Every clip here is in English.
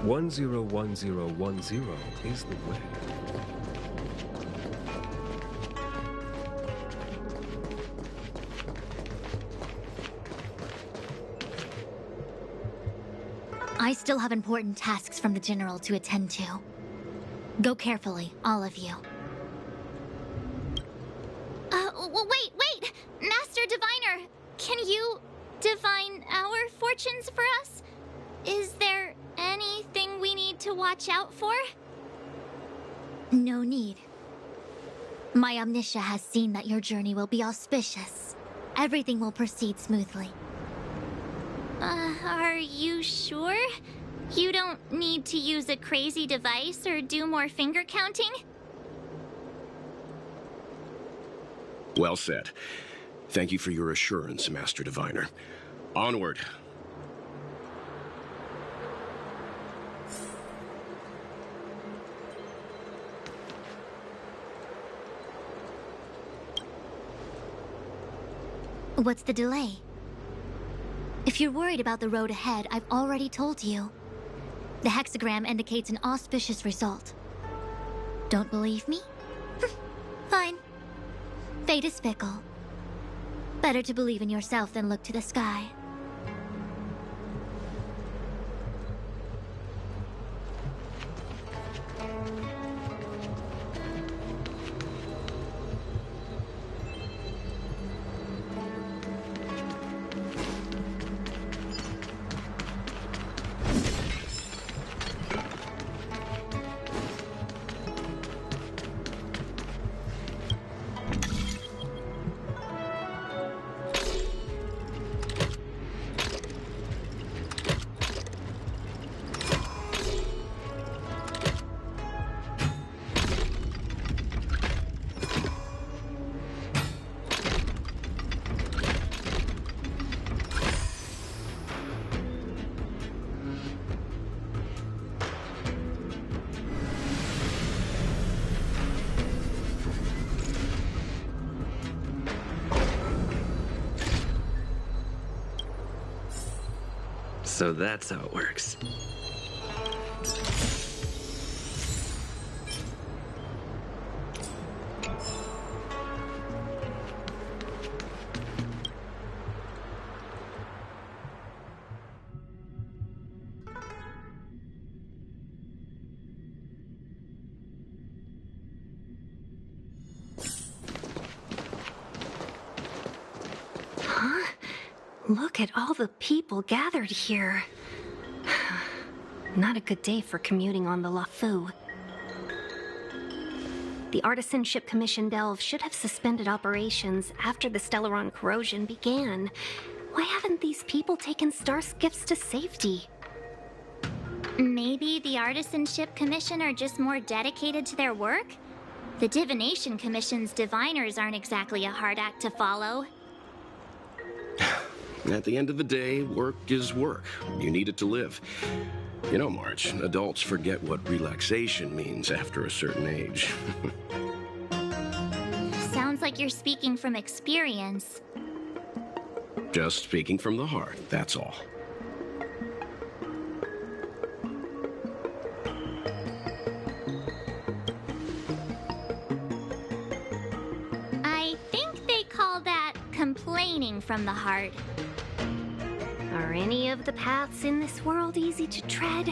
101010 is the way. I still have important tasks from the General to attend to. Go carefully, all of you. Wait! Master Diviner, can you divine our fortunes for us? Is there anything we need to watch out for? No need. My Omniscia has seen that your journey will be auspicious. Everything will proceed smoothly. Are you sure? You don't need to use a crazy device or do more finger counting? Well said. Thank you for your assurance, Master Diviner. Onward. What's the delay? If you're worried about the road ahead, I've already told you. The hexagram indicates an auspicious result. Don't believe me? Fine. Fate is fickle. Better to believe in yourself than look to the sky. So that's how it works. Look at all the people gathered here. Not a good day for commuting on the LaFu. The Artisanship Commission Delve should have suspended operations after the Stellaron corrosion began. Why haven't these people taken star skiffs to safety? Maybe the Artisanship Commission are just more dedicated to their work? The Divination Commission's diviners aren't exactly a hard act to follow. At the end of the day, work is work. You need it to live. You know, March, adults forget what relaxation means after a certain age. Sounds like you're speaking from experience. Just speaking from the heart, that's all. I think they call that complaining from the heart. Are any of the paths in this world easy to tread?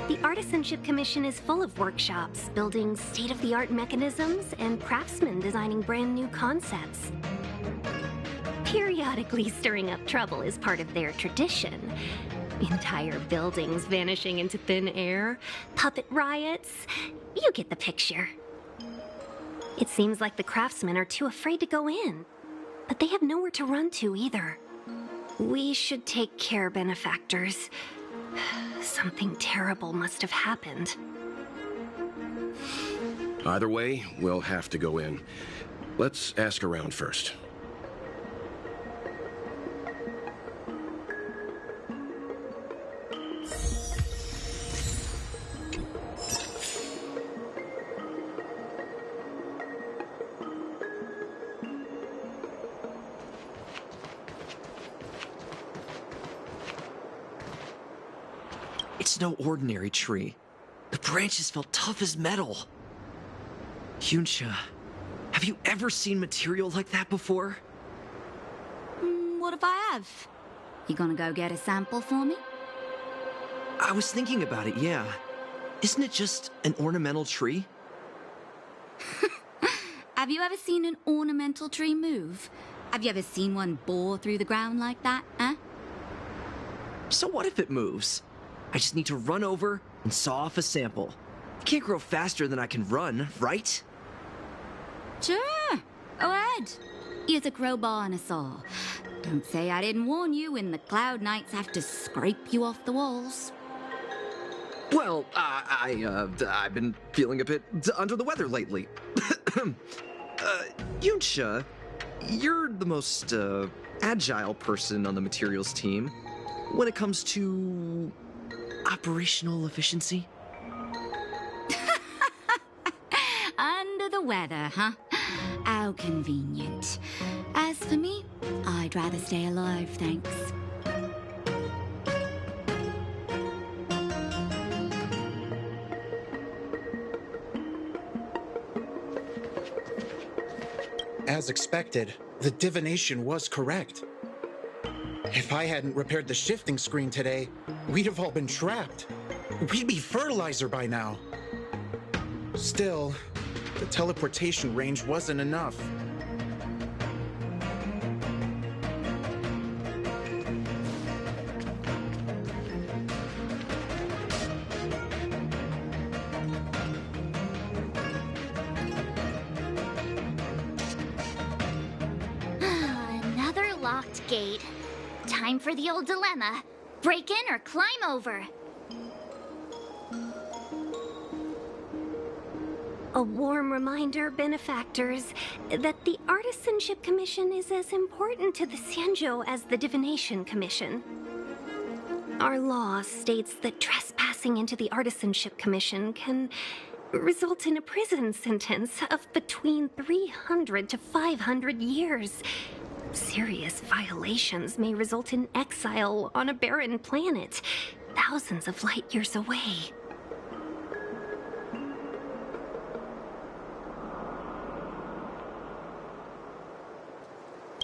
The Artisanship Commission is full of workshops, building state-of-the-art mechanisms, and craftsmen designing brand new concepts. Periodically stirring up trouble is part of their tradition. Entire buildings vanishing into thin air, puppet riots. You get the picture. It seems like the craftsmen are too afraid to go in, but they have nowhere to run to either. We should take care, benefactors. Something terrible must have happened. Either way, we'll have to go in. Let's ask around first. It's no ordinary tree. The branches felt tough as metal. Yunsha, have you ever seen material like that before? What if I have? You gonna go get a sample for me? I was thinking about it, yeah. Isn't it just an ornamental tree? Have you ever seen an ornamental tree move? Have you ever seen one bore through the ground like that, huh? So what if it moves? I just need to run over and saw off a sample. It can't grow faster than I can run, right? Sure, go ahead. Here's a crowbar and a saw. Don't say I didn't warn you when the Cloud Knights have to scrape you off the walls. Well, I've been feeling a bit under the weather lately. Yunsha, you're the most agile person on the materials team when it comes to operational efficiency. Under the weather, huh? How convenient. As for me, I'd rather stay alive, thanks. As expected, the divination was correct. If I hadn't repaired the shifting screen today, we'd have all been trapped. We'd be fertilizer by now. Still, the teleportation range wasn't enough. Another locked gate. Time for the old dilemma. Break in or climb over. A warm reminder, benefactors, that the Artisanship Commission is as important to the Xianzhou as the Divination Commission. Our law states that trespassing into the Artisanship Commission can result in a prison sentence of between 300 to 500 years. Serious violations may result in exile on a barren planet, thousands of light years away.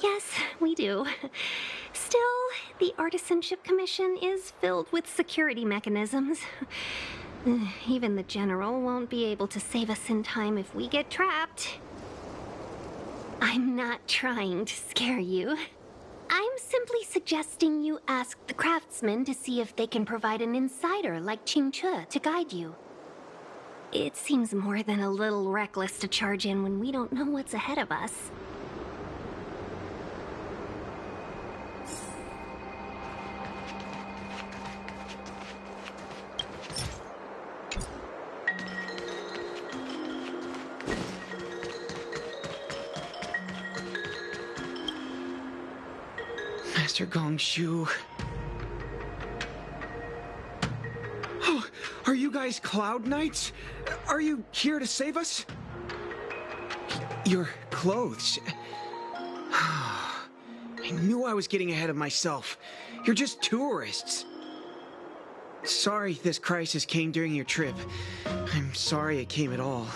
Yes, we do. Still, the Artisanship Commission is filled with security mechanisms. Even the General won't be able to save us in time if we get trapped. I'm not trying to scare you. I'm simply suggesting you ask the craftsmen to see if they can provide an insider like Qingche to guide you. It seems more than a little reckless to charge in when we don't know what's ahead of us. Master Gongshu. Oh, are you guys Cloud Knights? Are you here to save us? Your clothes. I knew I was getting ahead of myself. You're just tourists. Sorry this crisis came during your trip. I'm sorry it came at all.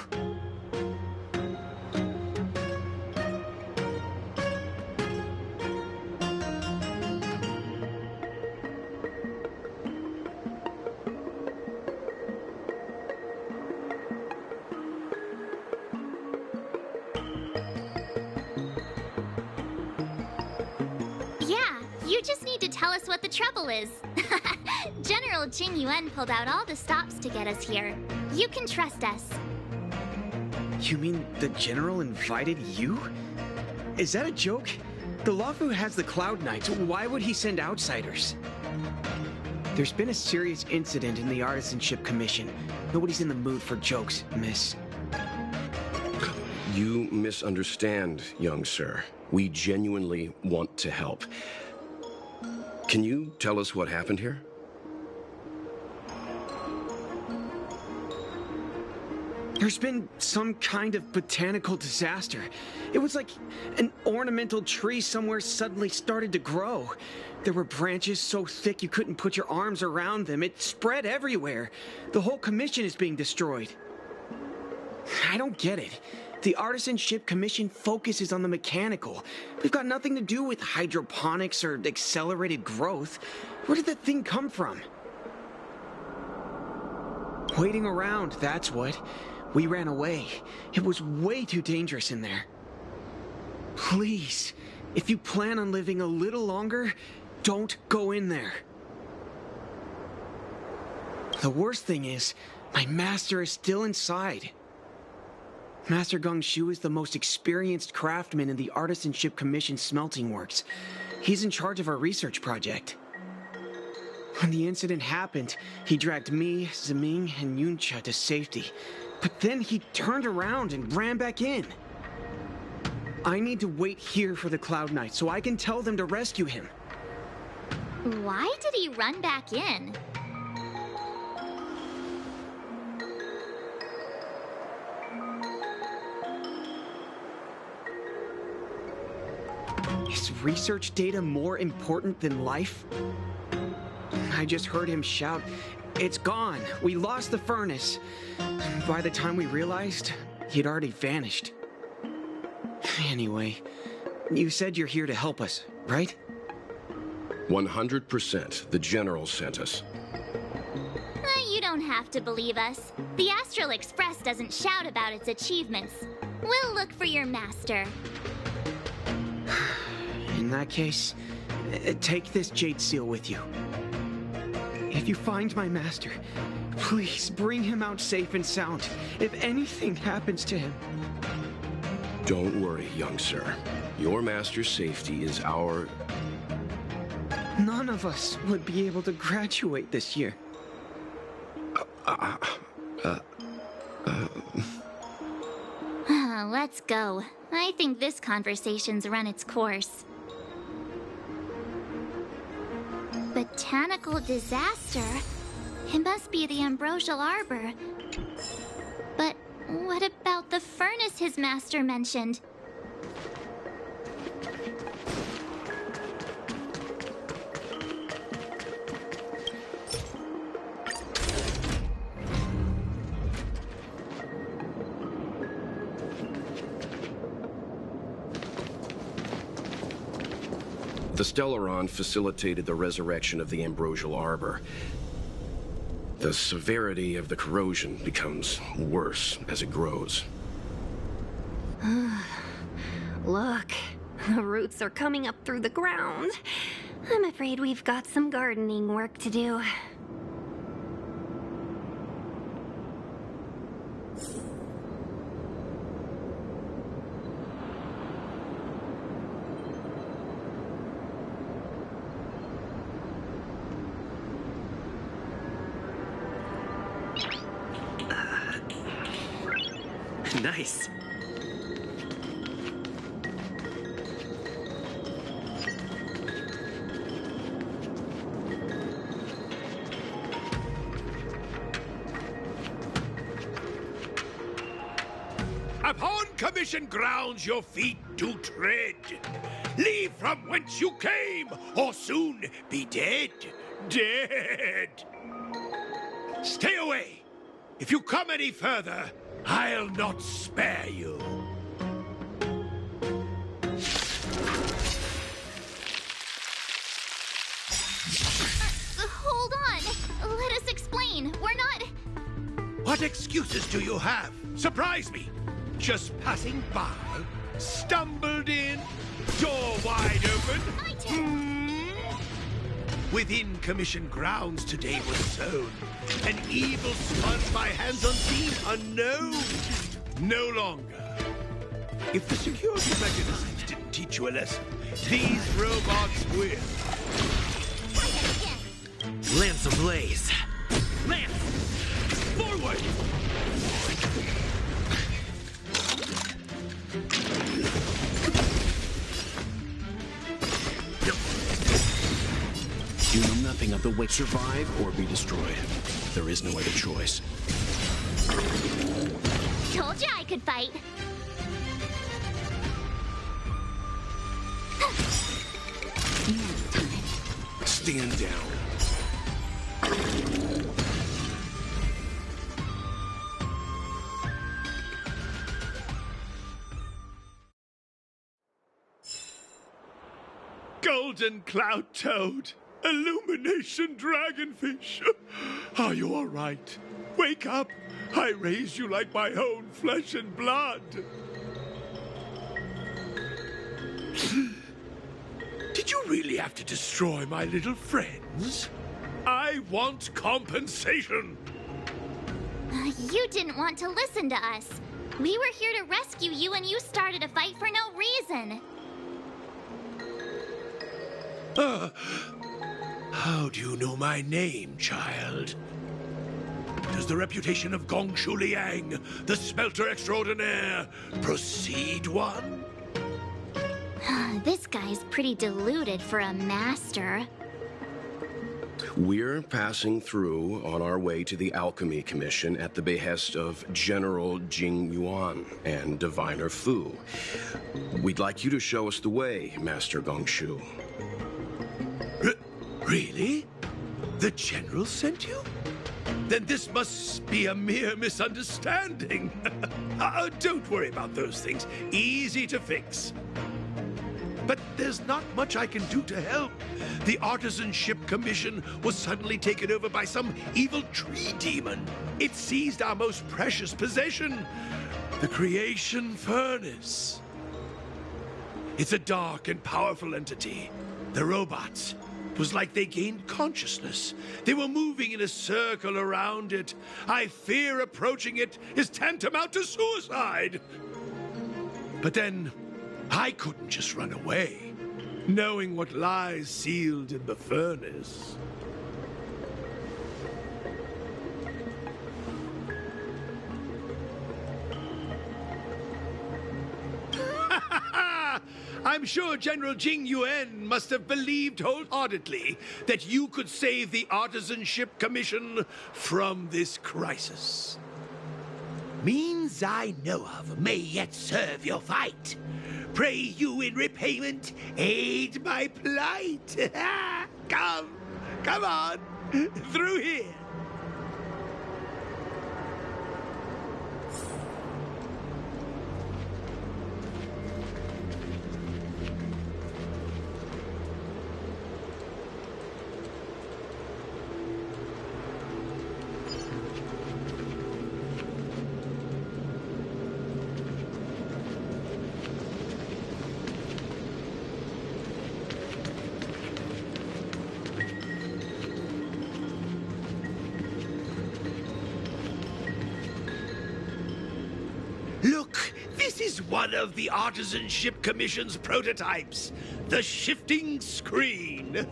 Yeah, you just need to tell us what the trouble is. General Jing Yuan pulled out all the stops to get us here. You can trust us. You mean the General invited you? Is that a joke? The Luofu has the Cloud Knights. Why would he send outsiders? There's been a serious incident in the Artisanship Commission. Nobody's in the mood for jokes, miss. You misunderstand, young sir. We genuinely want to help. Can you tell us what happened here? There's been some kind of botanical disaster. It was like an ornamental tree somewhere suddenly started to grow. There were branches so thick you couldn't put your arms around them. It spread everywhere. The whole commission is being destroyed. I don't get it. The Artisanship Commission focuses on the mechanical. We've got nothing to do with hydroponics or accelerated growth. Where did that thing come from? Waiting around, that's what. We ran away. It was way too dangerous in there. Please, if you plan on living a little longer, don't go in there. The worst thing is, my master is still inside. Master Gungshu is the most experienced craftsman in the Artisanship Commission smelting works. He's in charge of our research project. When the incident happened, he dragged me, Zeming, and Yuncha to safety. But then he turned around and ran back in. I need to wait here for the Cloud Knight so I can tell them to rescue him. Why did he run back in? Is research data more important than life? I just heard him shout, "It's gone! We lost the furnace!" By the time we realized, he'd already vanished. Anyway, you said you're here to help us, right? 100%. The General sent us. You don't have to believe us. The Astral Express doesn't shout about its achievements. We'll look for your master. In that case, take this jade seal with you. If you find my master, please bring him out safe and sound. If anything happens to him... Don't worry, young sir. Your master's safety is our... None of us would be able to graduate this year. Let's go. I think this conversation's run its course. Botanical disaster? It must be the Ambrosial Arbor. But what about the furnace his master mentioned? The Stellaron facilitated the resurrection of the Ambrosial Arbor. The severity of the corrosion becomes worse as it grows. Look, the roots are coming up through the ground. I'm afraid we've got some gardening work to do. Nice. Upon commission grounds your feet do tread. Leave from whence you came, or soon be dead. Dead. Stay away. If you come any further, I'll not spare you. Hold on. Let us explain. We're not... What excuses do you have? Surprise me. Just passing by, stumbled in, door wide open. Within commission grounds today was sown an evil spun by hands unseen, unknown, no longer. If the security mechanisms didn't teach you a lesson, these robots will. Lance ablaze. Lance! Forward! You know nothing of the way. Survive or be destroyed. There is no other choice. could fight. Stand down. Golden cloud toad, illumination dragonfish. Are you all right? Wake up. I raised you like my own flesh and blood. Did you really have to destroy my little friends? I want compensation. You didn't want to listen to us. We were here to rescue you and you started a fight for no reason. How do you know my name, child? Does the reputation of Gongshu Liang, the smelter extraordinaire, precede one? This guy's pretty deluded for a master. We're passing through on our way to the Alchemy Commission at the behest of General Jing Yuan and Diviner Fu. We'd like you to show us the way, Master Gongshu. Really? The General sent you? Then this must be a mere misunderstanding. Don't worry about those things. Easy to fix. But there's not much I can do to help. The Artisanship Commission was suddenly taken over by some evil tree demon. It seized our most precious possession, the Creation Furnace. It's a dark and powerful entity. The robots. It was like they gained consciousness. They were moving in a circle around it. I fear approaching it is tantamount to suicide. But then, I couldn't just run away, knowing what lies sealed in the furnace. I'm sure General Jing Yuan must have believed wholeheartedly that you could save the Artisanship Commission from this crisis. Means I know of may yet serve your fight. Pray you in repayment aid my plight. Come on, through here. Look, this is one of the Artisanship Commission's prototypes, the shifting screen.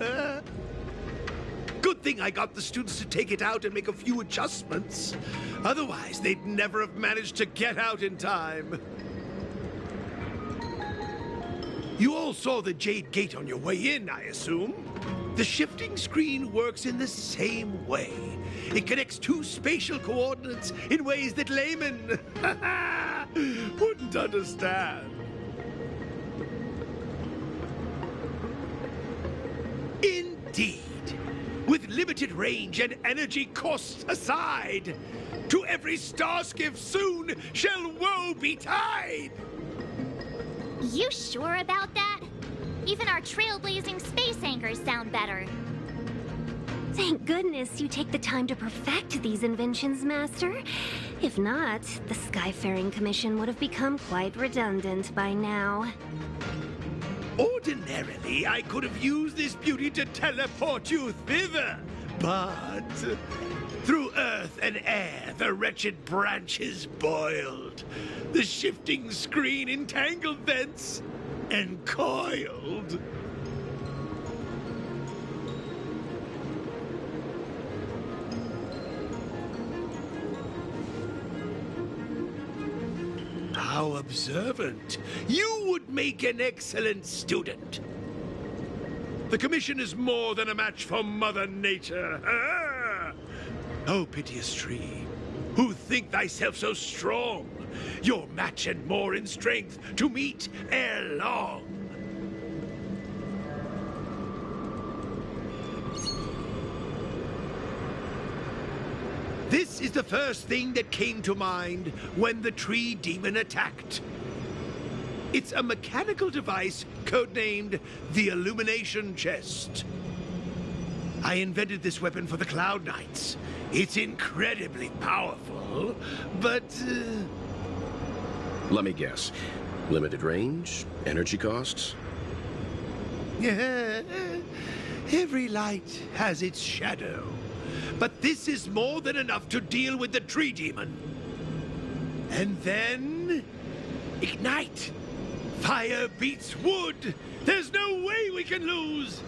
Good thing I got the students to take it out and make a few adjustments. Otherwise, they'd never have managed to get out in time. You all saw the Jade Gate on your way in, I assume? The shifting screen works in the same way. It connects two spatial coordinates in ways that laymen wouldn't understand. Indeed. With limited range and energy costs aside, to every starskiff soon shall woe betide! You sure about that? Even our trailblazing space anchors sound better. Thank goodness you take the time to perfect these inventions, Master. If not, the Skyfaring Commission would have become quite redundant by now. Ordinarily, I could have used this beauty to teleport you thither, but through earth and air, the wretched branches boiled. The shifting screen entangled thence and coiled. How observant. You would make an excellent student. The Commission is more than a match for Mother Nature. Ah! Oh, piteous tree, who think thyself so strong, Your match and more in strength to meet ere long. This is the first thing that came to mind when the tree demon attacked. It's a mechanical device codenamed the Illumination Chest. I invented this weapon for the Cloud Knights. It's incredibly powerful, but... Let me guess. Limited range? Energy costs? Every light has its shadow. But this is more than enough to deal with the tree demon. And then... ignite! Fire beats wood! There's no way we can lose!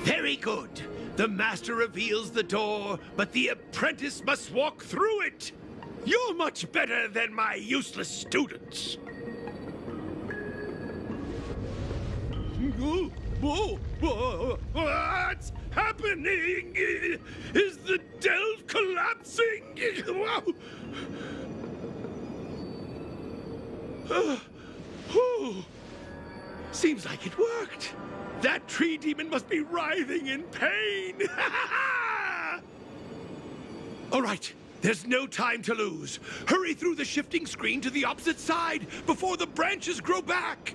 Very good. The master reveals the door, but the apprentice must walk through it. You're much better than my useless students. What's happening? Is the delve collapsing? Seems like it worked. That tree demon must be writhing in pain. All right, there's no time to lose. Hurry through the shifting screen to the opposite side before the branches grow back.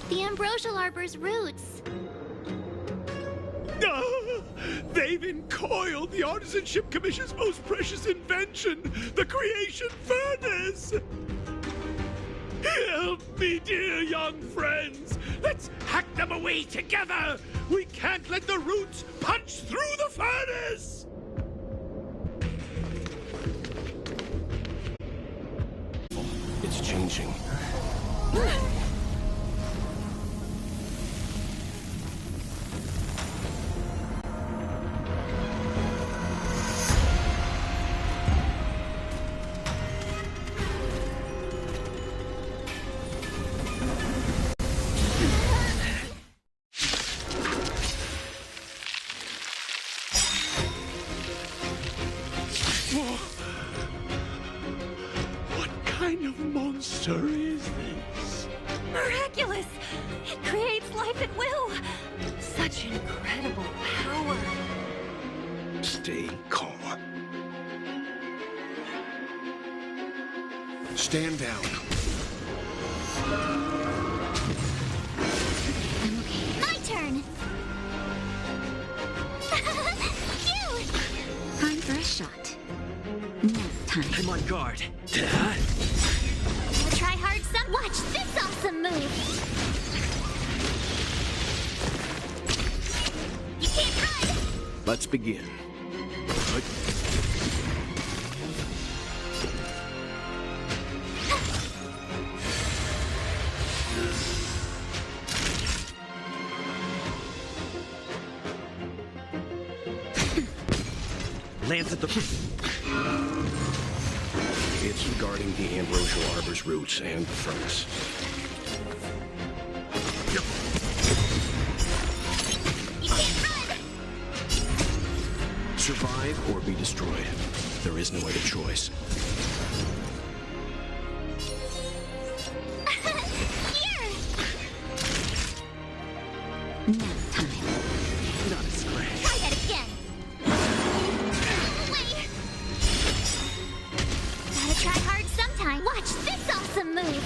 The ambrosial arbor's roots. They've encoiled the Artisanship Commission's most precious invention, the creation furnace! Help me, dear young friends! Let's hack them away together! We can't let the roots punch through the furnace! It's changing. What kind of monster is this? Miraculous! It creates life at will! Such incredible power! Stay calm. Stand down. My turn! shot. Now time. I'm on guard. Try hard some. Watch this awesome move. You can't run. Let's begin. Lance at the... It's regarding the ambrosial arbor's roots and the furnace. You can't run. Survive or be destroyed. There is no other choice. Here. Now time. Not a scratch. Try that again. Wait. Gotta try hard sometime. Watch this awesome move.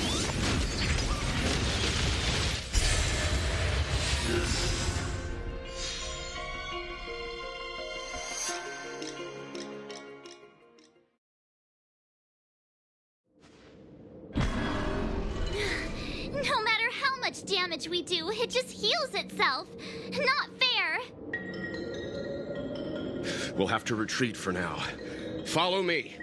No matter how much damage we do, it just heals itself. Not fair. We'll have to retreat for now. Follow me.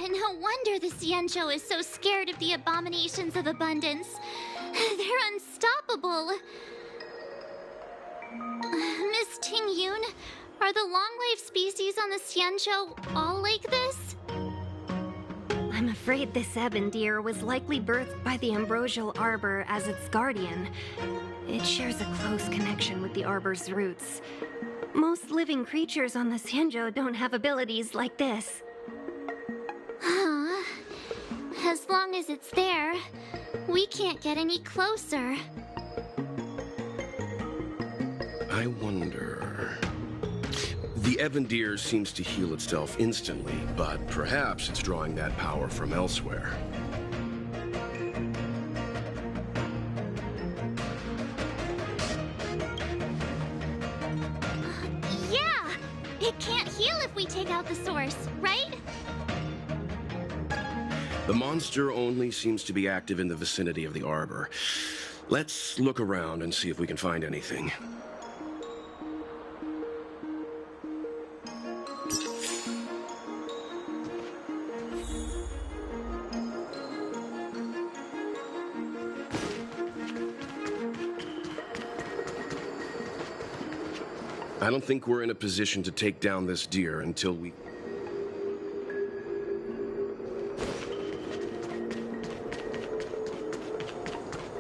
No wonder the Xianzhou is so scared of the abominations of abundance. They're unstoppable. Miss Ting Yun, are the long-life species on the Xianzhou all like this? I'm afraid this ebon deer was likely birthed by the ambrosial arbor as its guardian. It shares a close connection with the arbor's roots. Most living creatures on the Xianzhou don't have abilities like this. As long as it's there, we can't get any closer. I wonder... The ebon deer seems to heal itself instantly, but perhaps it's drawing that power from elsewhere. Yeah! It can't heal if we take out the source, right? The monster only seems to be active in the vicinity of the arbor. Let's look around and see if we can find anything. I don't think we're in a position to take down this deer until we...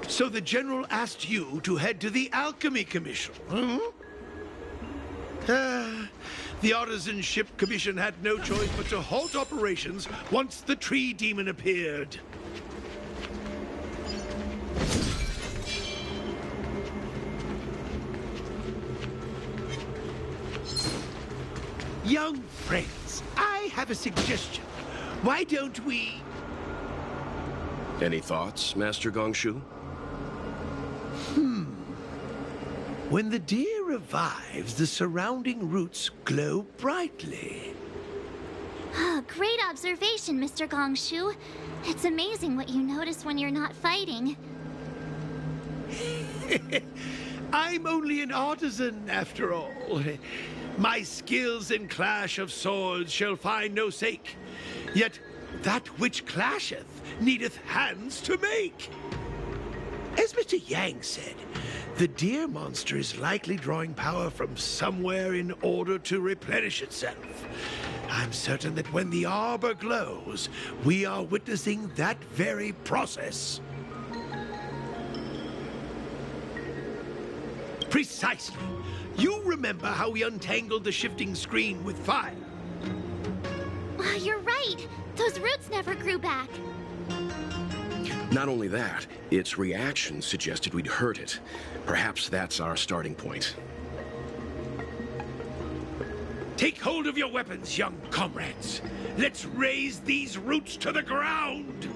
So the General asked you to head to the Alchemy Commission, huh? The Artisan Ship Commission had no choice but to halt operations once the tree demon appeared. Young friends, I have a suggestion. Why don't we... Any thoughts, Master Gongshu? When the deer revives, the surrounding roots glow brightly. Great observation, Mr. Gongshu. It's amazing what you notice when you're not fighting. I'm only an artisan, after all. My skills in clash of swords shall find no sake. Yet that which clasheth needeth hands to make. As Mr. Yang said, the deer monster is likely drawing power from somewhere in order to replenish itself. I'm certain that when the arbor glows, we are witnessing that very process. Precisely. You remember how we untangled the shifting screen with fire? You're right. Those roots never grew back. Not only that, its reaction suggested we'd hurt it. Perhaps that's our starting point. Take hold of your weapons, young comrades. Let's raze these roots to the ground.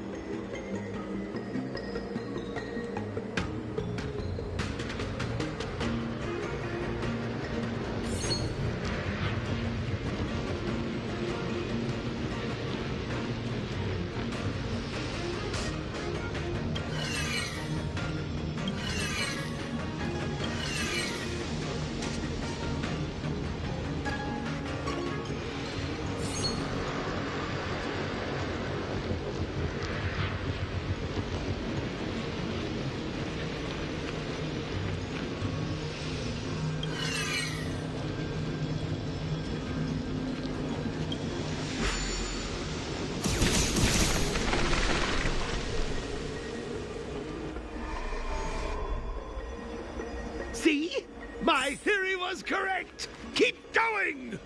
My theory was correct! Keep going!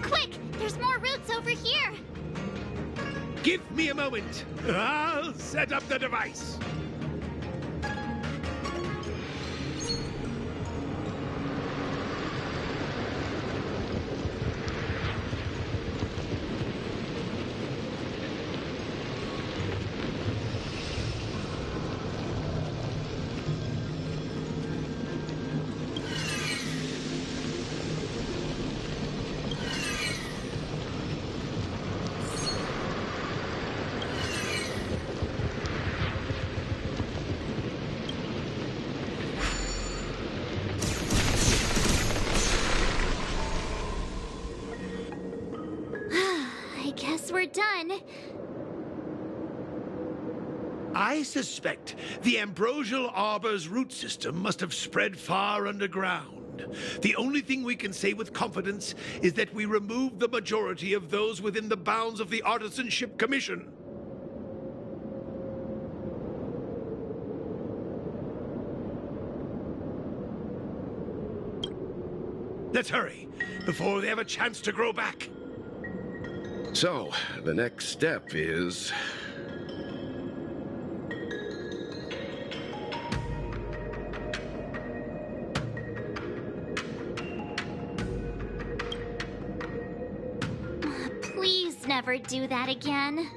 Quick! There's more routes over here! Give me a moment. I'll set up the device. I guess we're done. I suspect the ambrosial arbor's root system must have spread far underground. The only thing we can say with confidence is that we removed the majority of those within the bounds of the Artisanship Commission. Let's hurry, before they have a chance to grow back. So, the next step is... Please never do that again.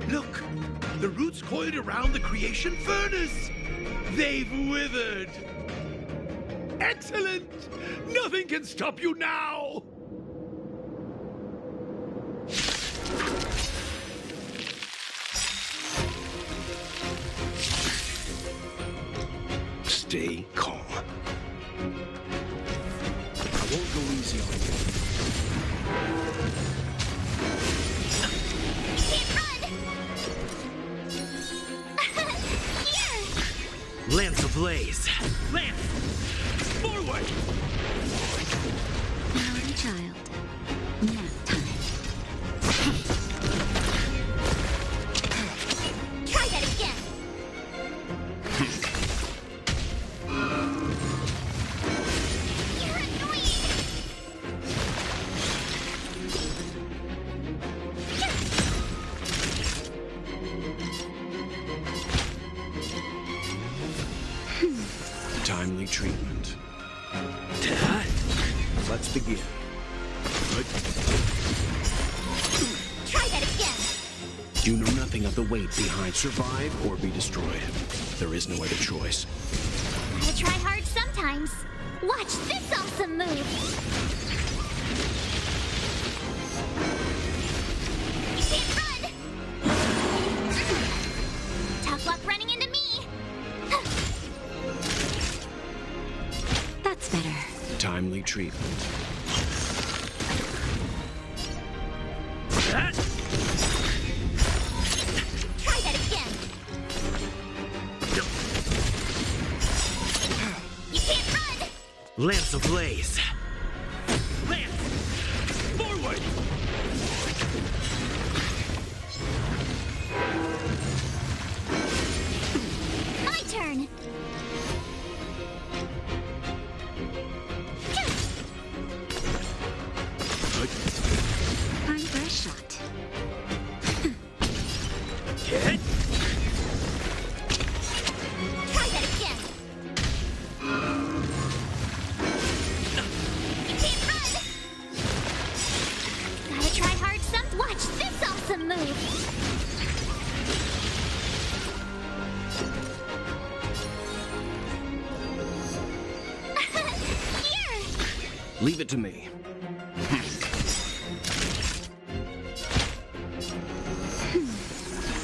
Look! The roots coiled around the creation furnace! They've withered! Excellent! Nothing can stop you now! Stay calm. I won't go easy on you. Can't run! ablaze. Lance! Forward! Naughty child. Nap time. Try that again. You're annoying. Timely treatment. Let's begin. Try that again. You know nothing of the weight behind survive or be destroyed. There is no other choice. Gotta try hard sometimes. Watch this awesome move. You can't run. Tough luck running into me. That's better. Timely treatment. Try that again. You can't run. Lance ablaze. Lance! Forward! My turn. Time for a shot. Hit! Try that again. You can't run. Gotta try hard some. Watch this awesome move. Here. Leave it to me.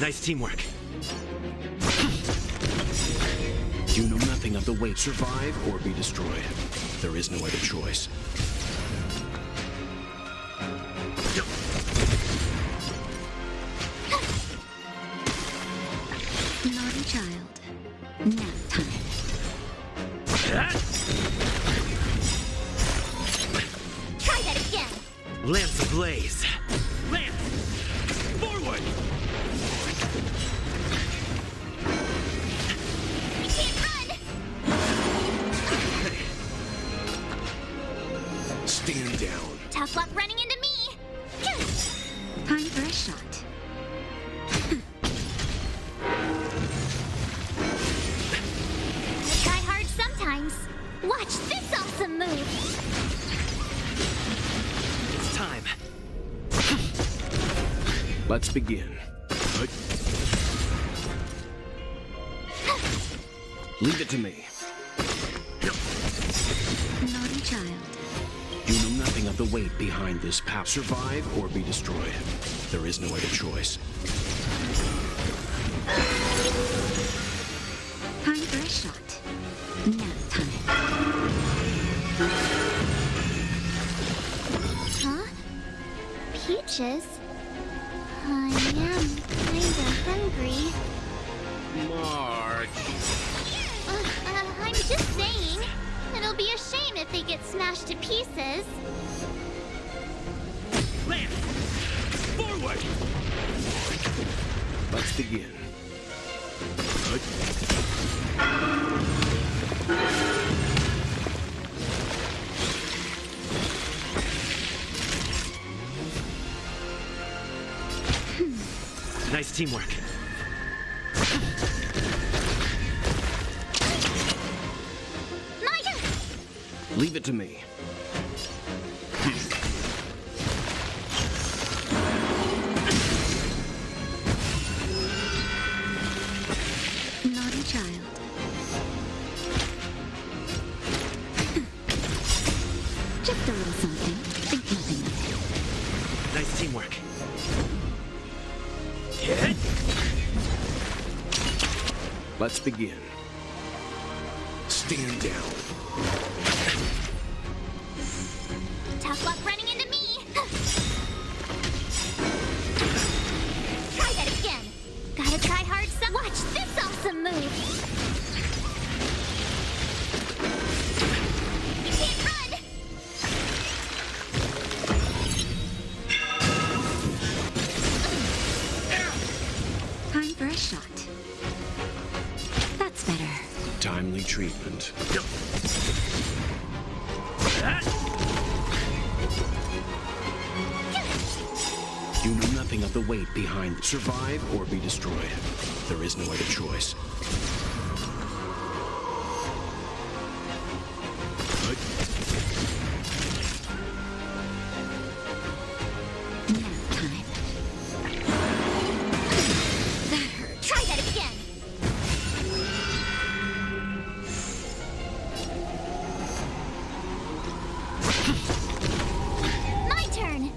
Nice teamwork. You know nothing of the weight. Survive or be destroyed. There is no other choice. Naughty child. Nap time. Try that again. Lance ablaze. Lance! Forward! You can't run. Stand down. Tough luck running into me. Time for a shot. Gotta try hard sometimes. Watch this awesome move. It's time. Let's begin. Leave it to me. Naughty child. You know nothing of the weight behind this power. Survive or be destroyed. There is no other choice. Time for a shot. Nap time. Huh? Peaches? I am kinda hungry. March! I'm just saying. It'll be a shame if they get smashed to pieces. Lance! Forward! Let's begin. Nice teamwork. My turn! Leave it to me. Naughty child. Just a little something. Think nothing of it. Nice teamwork. Hit! Let's begin. Stand down. Tough luck running into me. Try that again. Gotta try hard some. Watch this awesome move. of the weight behind. Survive or be destroyed. There is no other choice. Try that again. My turn.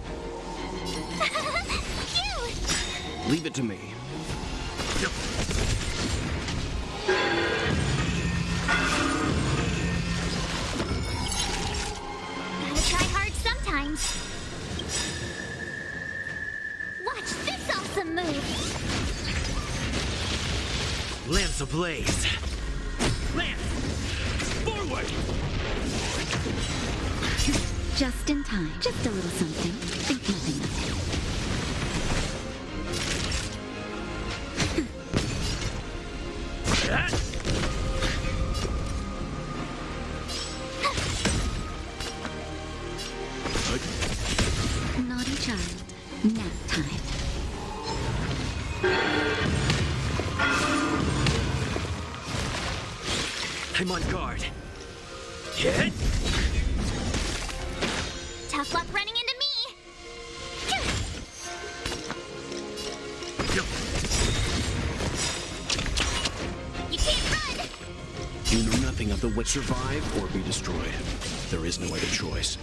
Cute. Leave it to me. Gotta try hard sometimes. Watch this awesome move. Lance ablaze. Lance! Forward! Just in time. Just a little something. Think nothing of it. Naughty child. Nap time. I'm on guard. Hit! Tough luck running into me. You can't run. You know nothing of the way. Survive or be destroyed. There is no other choice.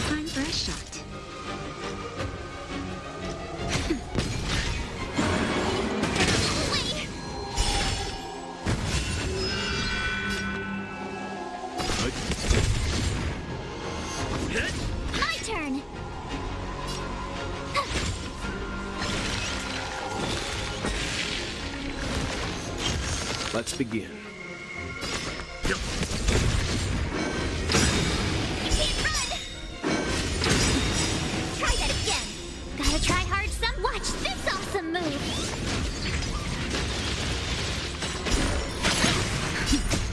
Time for a shot. Wait. My turn. Let's begin. You can't run. Try that again. Gotta try hard some. Watch this awesome move.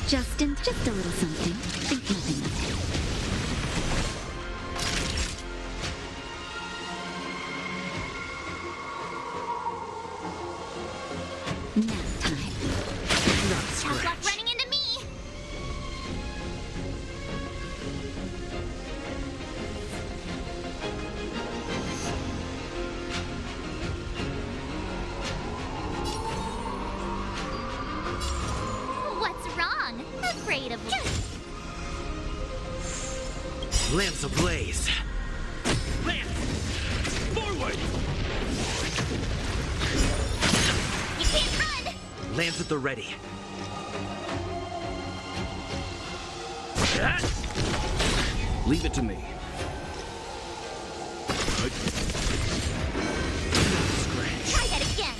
Just a little something. Think nothing of it. Nap time. Tough luck running into me. What's wrong? Afraid of Lance ablaze. Lance! Forward! You can't run. Lance at the ready. Leave it to me. Try that again.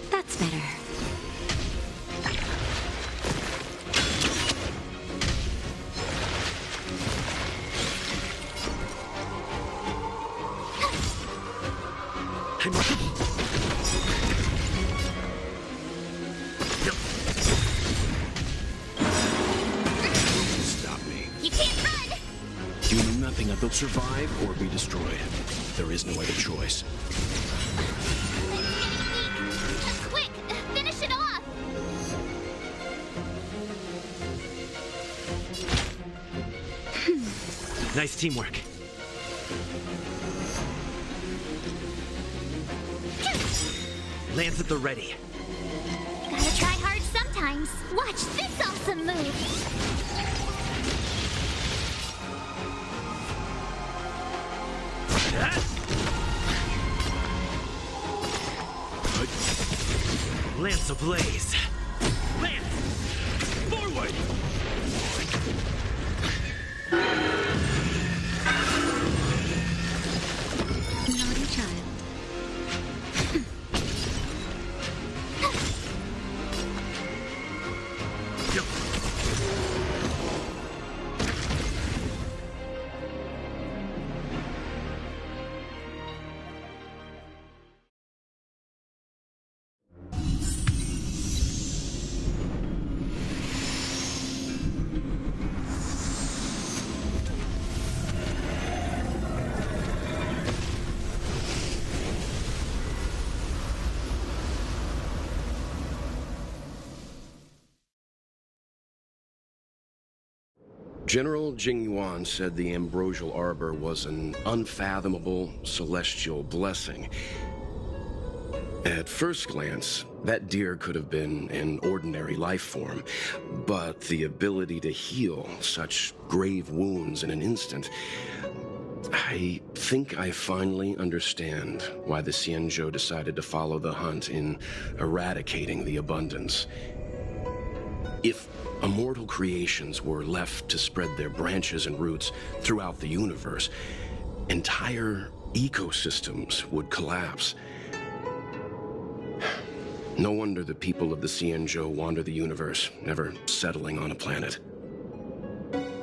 That's better. Stop me. You can't run. You know nothing of the survive or be destroyed. There is no other choice. It's getting weak. Quick, finish it off. Nice teamwork. Lance at the ready. Gotta try hard sometimes. Watch this awesome move. Lance ablaze. Lance! Forward! Naughty child. General Jing Yuan said the ambrosial arbor was an unfathomable celestial blessing. At first glance, that deer could have been an ordinary life form, but the ability to heal such grave wounds in an instant... I think I finally understand why the Xianzhou decided to follow the hunt in eradicating the abundance. If immortal creations were left to spread their branches and roots throughout the universe, entire ecosystems would collapse. No wonder the people of the Xianzhou wander the universe, never settling on a planet.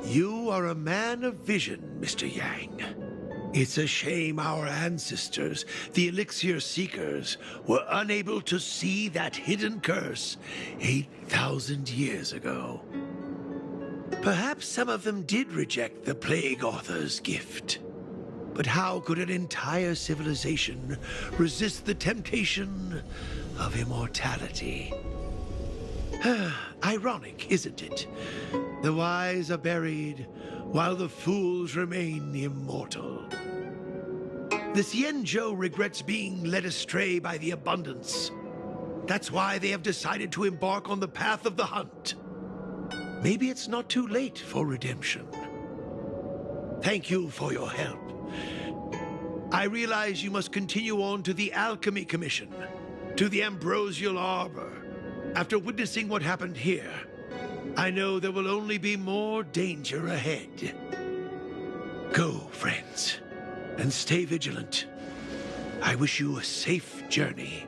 You are a man of vision, Mr. Yang. It's a shame our ancestors, the Elixir Seekers, were unable to see that hidden curse 8,000 years ago. Perhaps some of them did reject the Plague Author's gift. But how could an entire civilization resist the temptation of immortality? Ironic, isn't it? The wise are buried, while the fools remain immortal. The Xianzhou regrets being led astray by the abundance. That's why they have decided to embark on the path of the hunt. Maybe it's not too late for redemption. Thank you for your help. I realize you must continue on to the Alchemy Commission, to the Ambrosial Arbor. After witnessing what happened here, I know there will only be more danger ahead. Go, friends, and stay vigilant. I wish you a safe journey.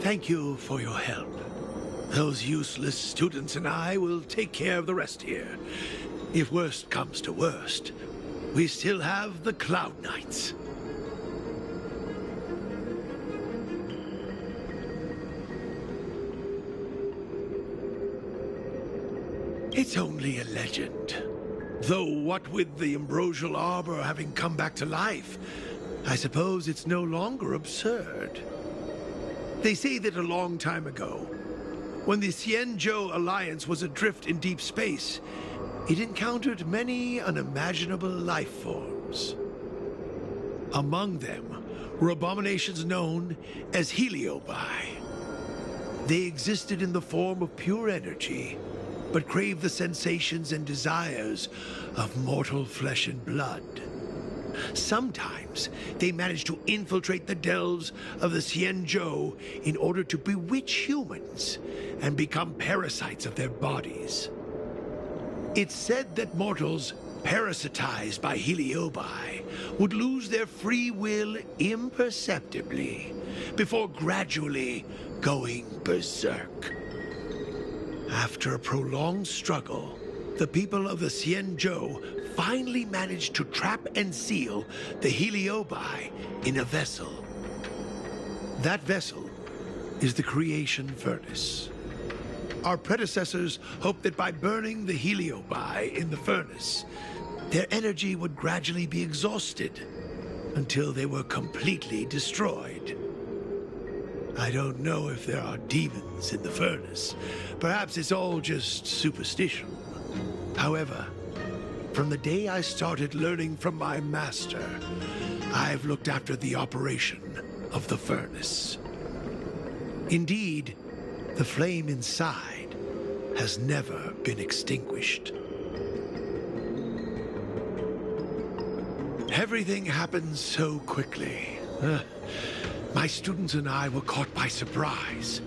Thank you for your help. Those useless students and I will take care of the rest here. If worst comes to worst, we still have the Cloud Knights. It's only a legend. Though what with the Ambrosial Arbor having come back to life, I suppose it's no longer absurd. They say that a long time ago, when the Xianzhou Alliance was adrift in deep space, it encountered many unimaginable life forms. Among them were abominations known as Heliobi. They existed in the form of pure energy, but craved the sensations and desires of mortal flesh and blood. Sometimes they managed to infiltrate the delves of the Xianzhou in order to bewitch humans and become parasites of their bodies. It's said that mortals parasitized by Heliobi would lose their free will imperceptibly before gradually going berserk. After a prolonged struggle, the people of the Xianzhou finally managed to trap and seal the Heliobi in a vessel. That vessel is the creation furnace. Our predecessors hoped that by burning the Heliobi in the furnace, their energy would gradually be exhausted until they were completely destroyed. I don't know if there are demons in the furnace. Perhaps it's all just superstition. However, from the day I started learning from my master, I've looked after the operation of the furnace. Indeed, the flame inside has never been extinguished. Everything happened so quickly. My students and I were caught by surprise.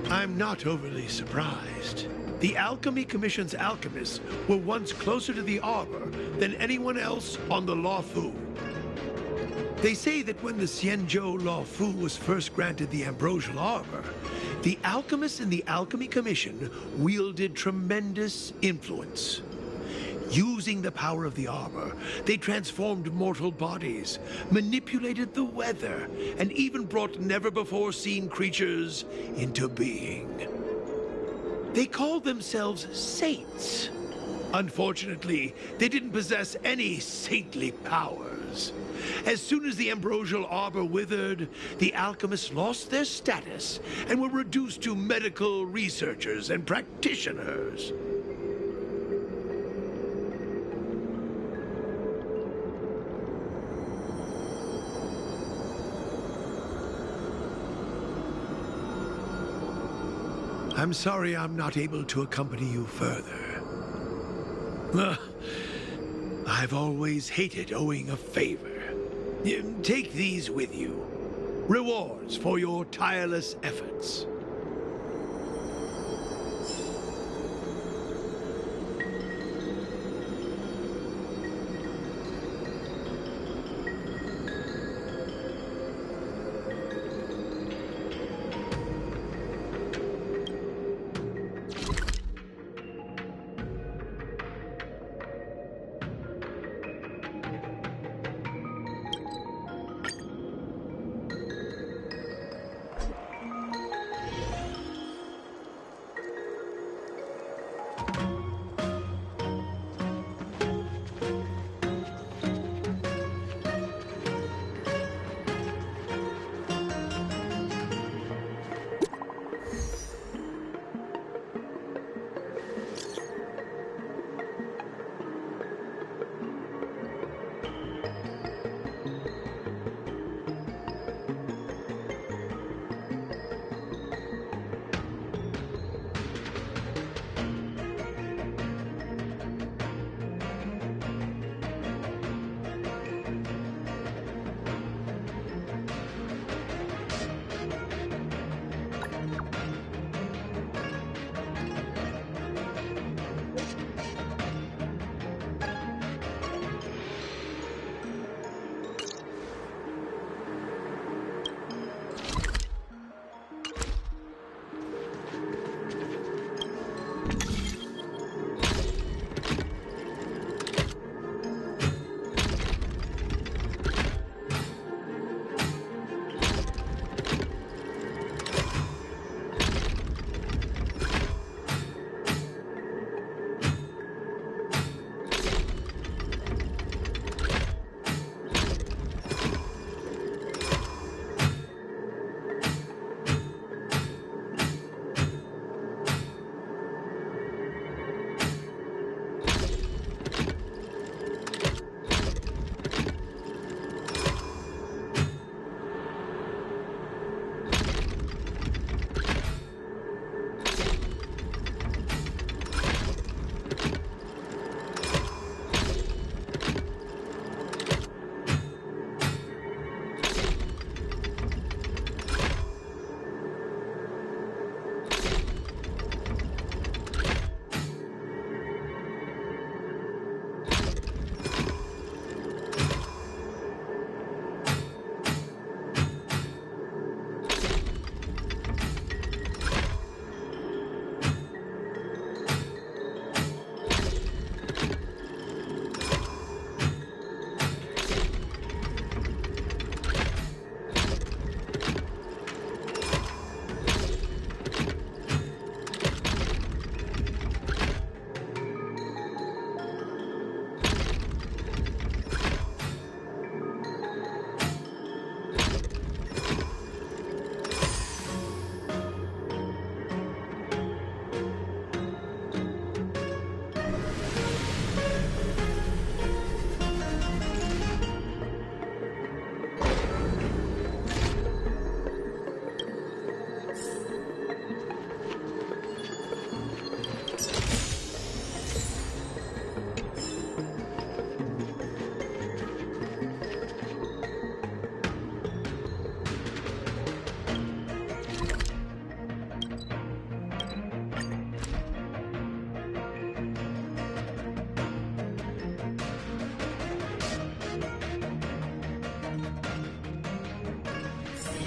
I'm not overly surprised. The Alchemy Commission's alchemists were once closer to the Arbor than anyone else on the Luofu. They say that when the Xianzhou Luofu was first granted the Ambrosial Arbor, the alchemists in the Alchemy Commission wielded tremendous influence. Using the power of the Arbor, they transformed mortal bodies, manipulated the weather, and even brought never-before-seen creatures into being. They called themselves saints. Unfortunately, they didn't possess any saintly powers. As soon as the Ambrosial Arbor withered, the alchemists lost their status and were reduced to medical researchers and practitioners. I'm sorry I'm not able to accompany you further. I've always hated owing a favor. Take these with you. Rewards for your tireless efforts.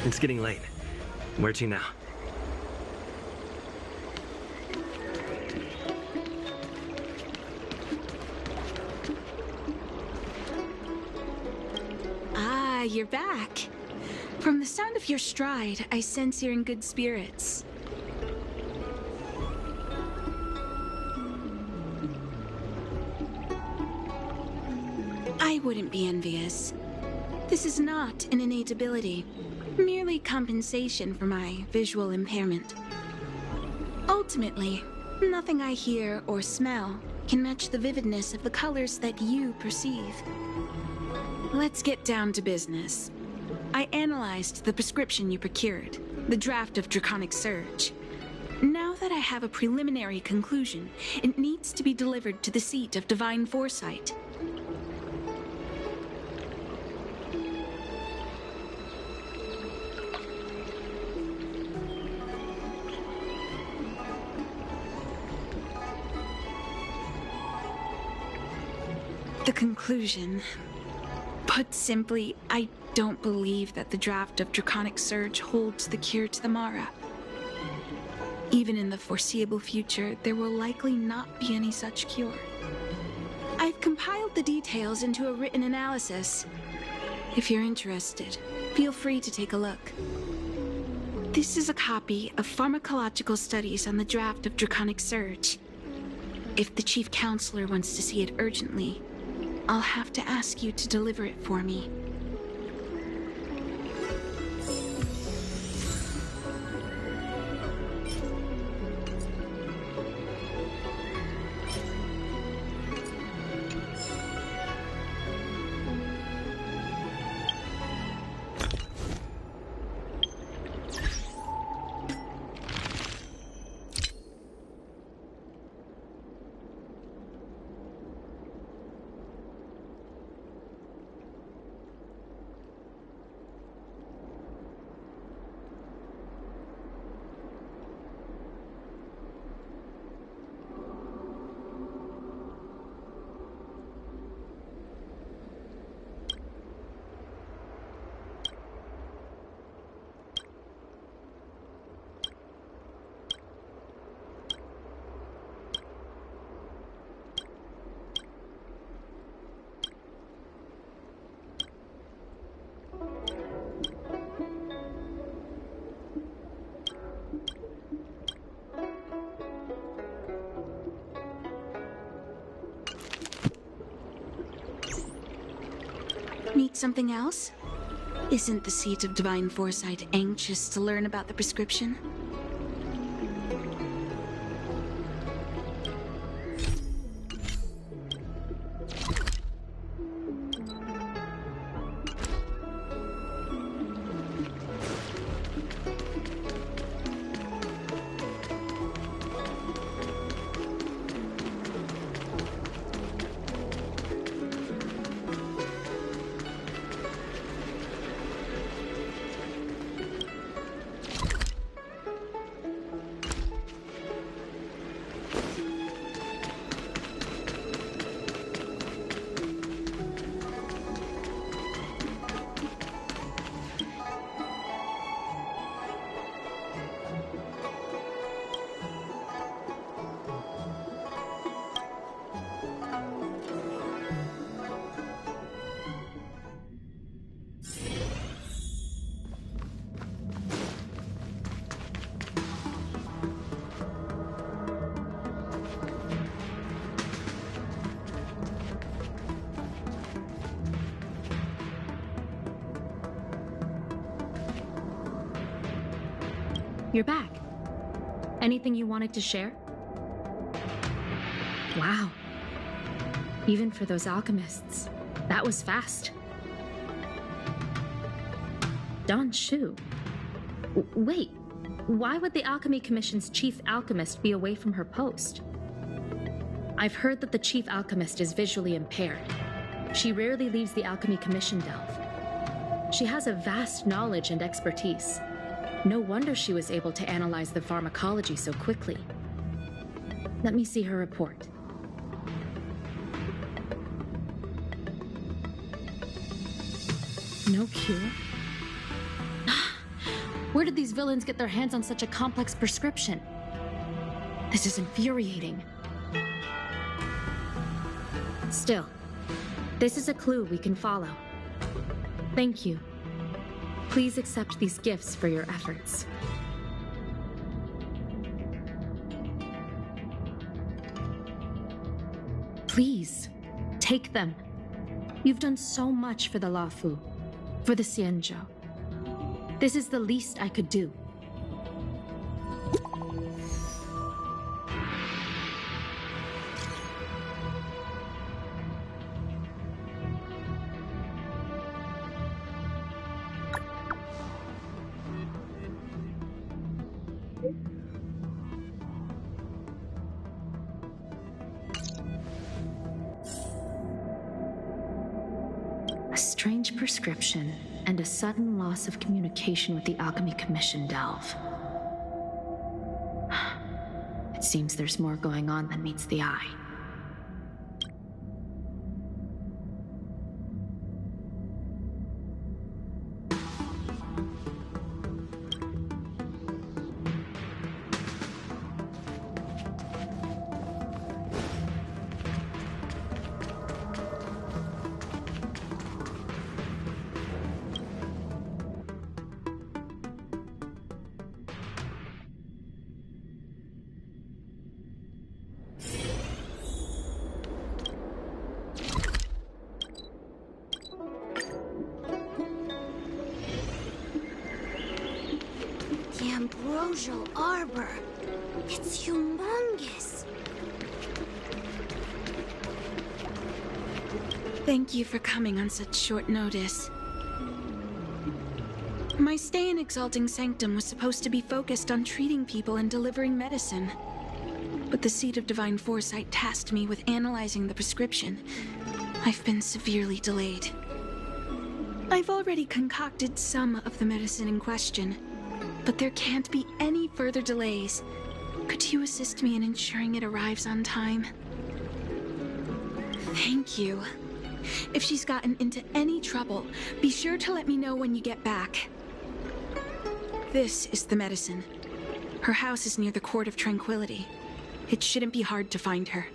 It's getting late. Where to now? Ah, you're back. From the sound of your stride, I sense you're in good spirits. I wouldn't be envious. This is not an innate ability, merely compensation for my visual impairment. Ultimately, nothing I hear or smell can match the vividness of the colors that you perceive. Let's get down to business. I analyzed the prescription you procured, the draft of Draconic Surge. Now that I have a preliminary conclusion, it needs to be delivered to the seat of Divine Foresight. The conclusion. Put simply, I don't believe that the draft of Draconic Surge holds the cure to the Mara. Even in the foreseeable future, there will likely not be any such cure. I've compiled the details into a written analysis. If you're interested, feel free to take a look. This is a copy of pharmacological studies on the draft of Draconic Surge. If the Chief Counselor wants to see it urgently, I'll have to ask you to deliver it for me. Need something else? Isn't the seat of Divine Foresight anxious to learn about the prescription? You're back. Anything you wanted to share? Wow. Even for those alchemists, that was fast. Don Shu. Wait, why would the Alchemy Commission's chief alchemist be away from her post? I've heard that the chief alchemist is visually impaired. She rarely leaves the Alchemy Commission delve. She has a vast knowledge and expertise. No wonder she was able to analyze the pharmacology so quickly. Let me see her report. No cure? Where did these villains get their hands on such a complex prescription? This is infuriating. Still, this is a clue we can follow. Thank you. Please accept these gifts for your efforts. Please, take them. You've done so much for the Lafu, for the Xianzhou. This is the least I could do. A strange prescription and a sudden loss of communication with the Alchemy Commission Delve. It seems there's more going on than meets the eye. The Ambrosial Arbor. It's humongous. Thank you for coming on such short notice. My stay in Exalting Sanctum was supposed to be focused on treating people and delivering medicine. But the Seat of Divine Foresight tasked me with analyzing the prescription. I've been severely delayed. I've already concocted some of the medicine in question, but there can't be any further delays. Could you assist me in ensuring it arrives on time? Thank you. If she's gotten into any trouble, be sure to let me know when you get back. This is the medicine. Her house is near the Court of Tranquility. It shouldn't be hard to find her.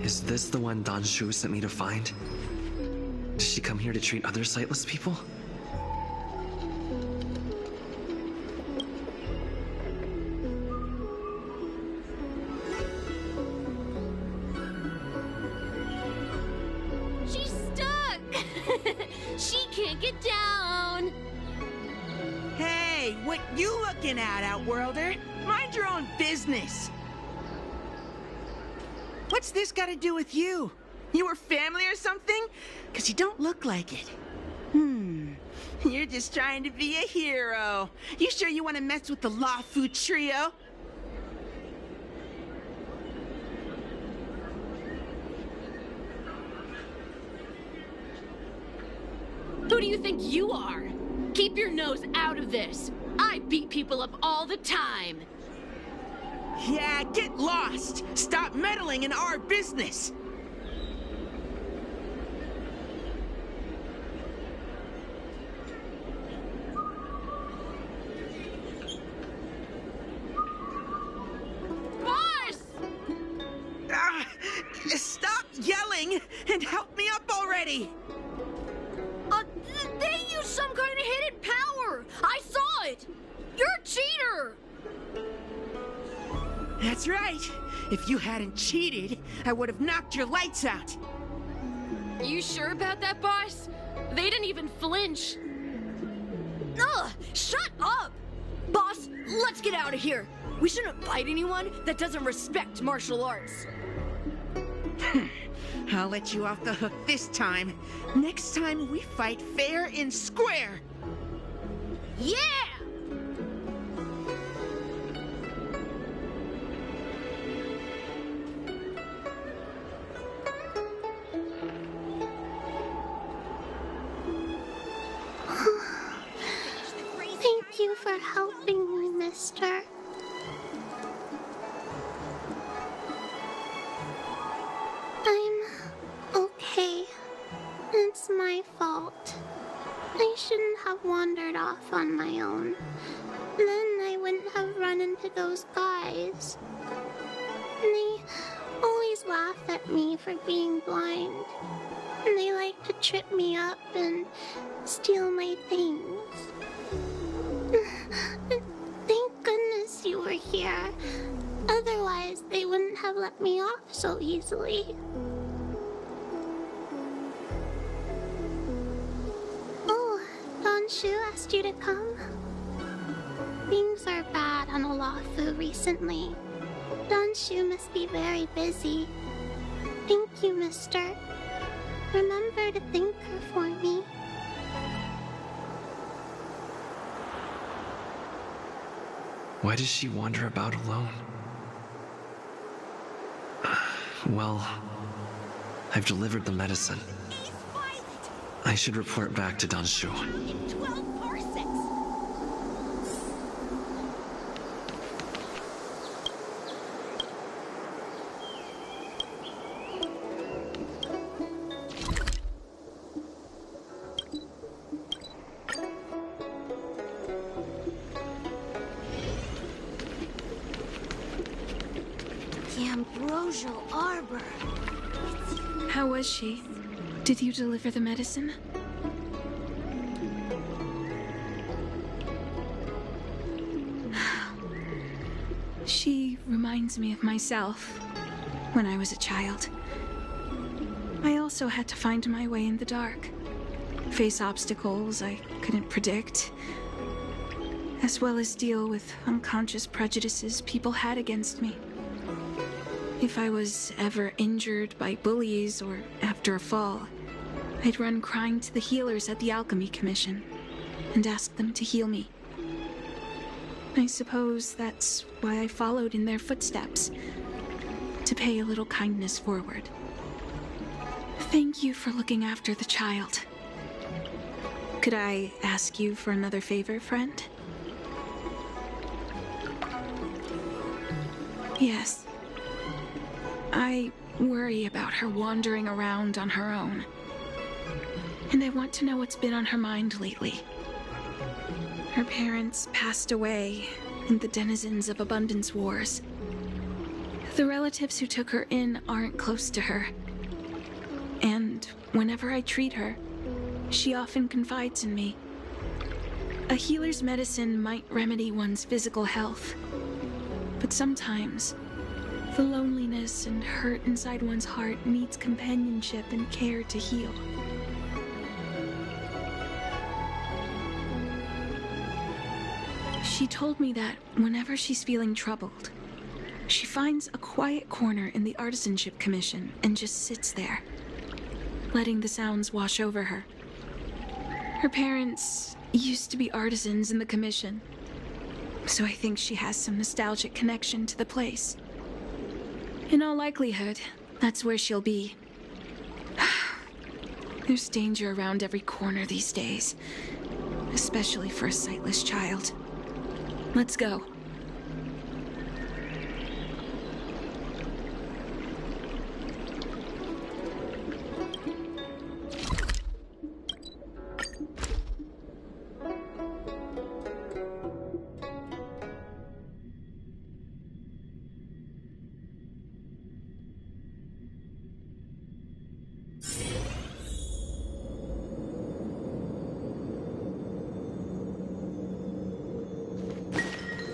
Is this the one Dan Shu sent me to find? Does she come here to treat other sightless people? She's stuck! She can't get down! Hey, what you looking at, Outworlder? Mind your own business! What's this got to do with you? You were family or something? Because you don't look like it. You're just trying to be a hero. You sure you want to mess with the Lafu trio? Who do you think you are? Keep your nose out of this. I beat people up all the time. Yeah, get lost! Stop meddling in our business! Boss! Stop yelling and help me up already! They used some kind of hidden power! I saw it! You're a cheater! That's right. If you hadn't cheated, I would have knocked your lights out. You sure about that, boss? They didn't even flinch. Ugh! Shut up! Boss, let's get out of here. We shouldn't fight anyone that doesn't respect martial arts. I'll let you off the hook this time. Next time we fight fair and square. Yeah! for helping me, mister. I'm okay. It's my fault. I shouldn't have wandered off on my own. Then I wouldn't have run into those guys. They always laugh at me for being blind. They like to trip me up and steal my things. Thank goodness you were here. Otherwise, they wouldn't have let me off so easily. Oh, Don Shu asked you to come? Things are bad on Olafu recently. Don Shu must be very busy. Thank you, mister. Remember to thank her for me. Why does she wander about alone? Well, I've delivered the medicine. I should report back to Danshu. The Ambrosial Arbor. How was she? Did you deliver the medicine? She reminds me of myself when I was a child. I also had to find my way in the dark, face obstacles I couldn't predict, as well as deal with unconscious prejudices people had against me. If I was ever injured by bullies or after a fall, I'd run crying to the healers at the Alchemy Commission and ask them to heal me. I suppose that's why I followed in their footsteps, to pay a little kindness forward. Thank you for looking after the child. Could I ask you for another favor, friend? Yes. I worry about her wandering around on her own. And I want to know what's been on her mind lately. Her parents passed away in the denizens of Abundance Wars. The relatives who took her in aren't close to her. And whenever I treat her, she often confides in me. A healer's medicine might remedy one's physical health, but sometimes the loneliness and hurt inside one's heart needs companionship and care to heal. She told me that whenever she's feeling troubled, she finds a quiet corner in the Artisanship Commission and just sits there, letting the sounds wash over her. Her parents used to be artisans in the commission, so I think she has some nostalgic connection to the place. In all likelihood, that's where she'll be. There's danger around every corner these days, especially for a sightless child. Let's go.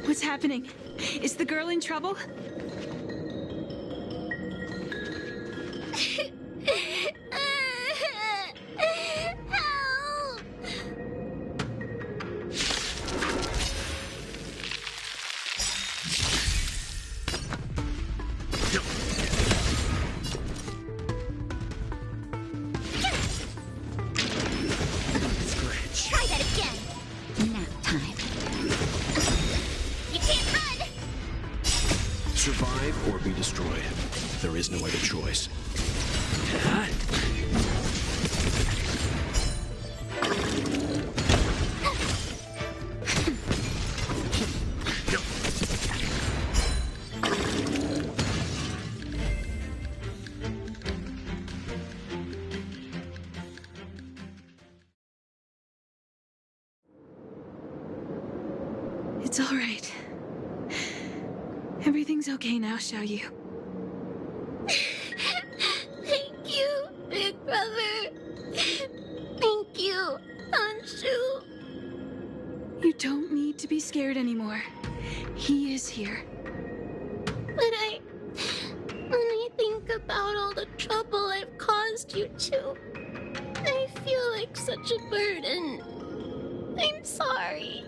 What's happening? Is the girl in trouble? Help! Try that again. Nap time. You can't run! Survive or be destroyed. There is no other choice. It's all right. Everything's okay now, Xiaoyu. Thank you, Big Brother. Thank you, Anshu. You don't need to be scared anymore. He is here. When I think about all the trouble I've caused you two, I feel like such a burden. I'm sorry.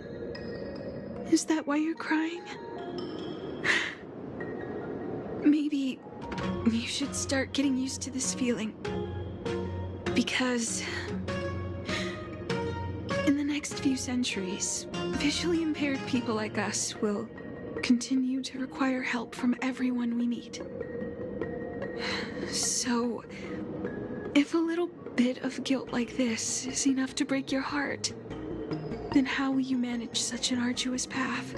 Is that why you're crying? Maybe you should start getting used to this feeling. Because in the next few centuries, visually impaired people like us will continue to require help from everyone we meet. So, if a little bit of guilt like this is enough to break your heart, then how will you manage such an arduous path?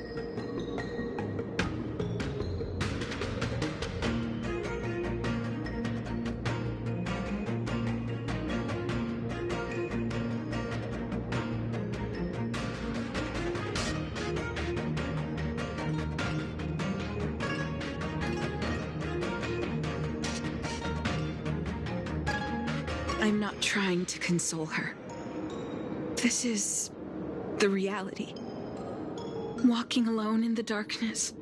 I'm not trying to console her. This is the reality. Walking alone in the darkness,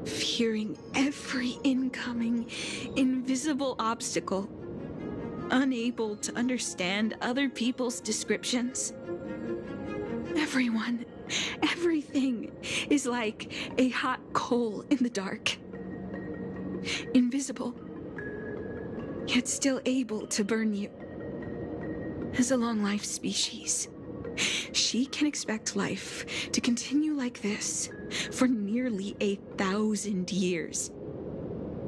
fearing every incoming, invisible obstacle, unable to understand other people's descriptions. Everyone, everything is like a hot coal in the dark. Invisible, yet still able to burn you. As a long-life species, she can expect life to continue like this for nearly 1,000 years.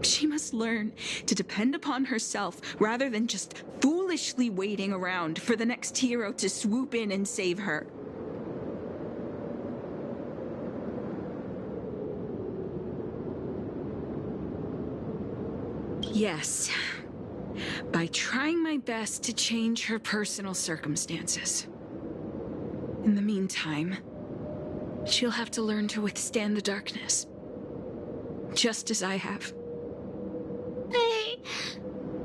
She must learn to depend upon herself rather than just foolishly waiting around for the next hero to swoop in and save her. Yes, by trying my best to change her personal circumstances. In the meantime, she'll have to learn to withstand the darkness, just as I have. Hey,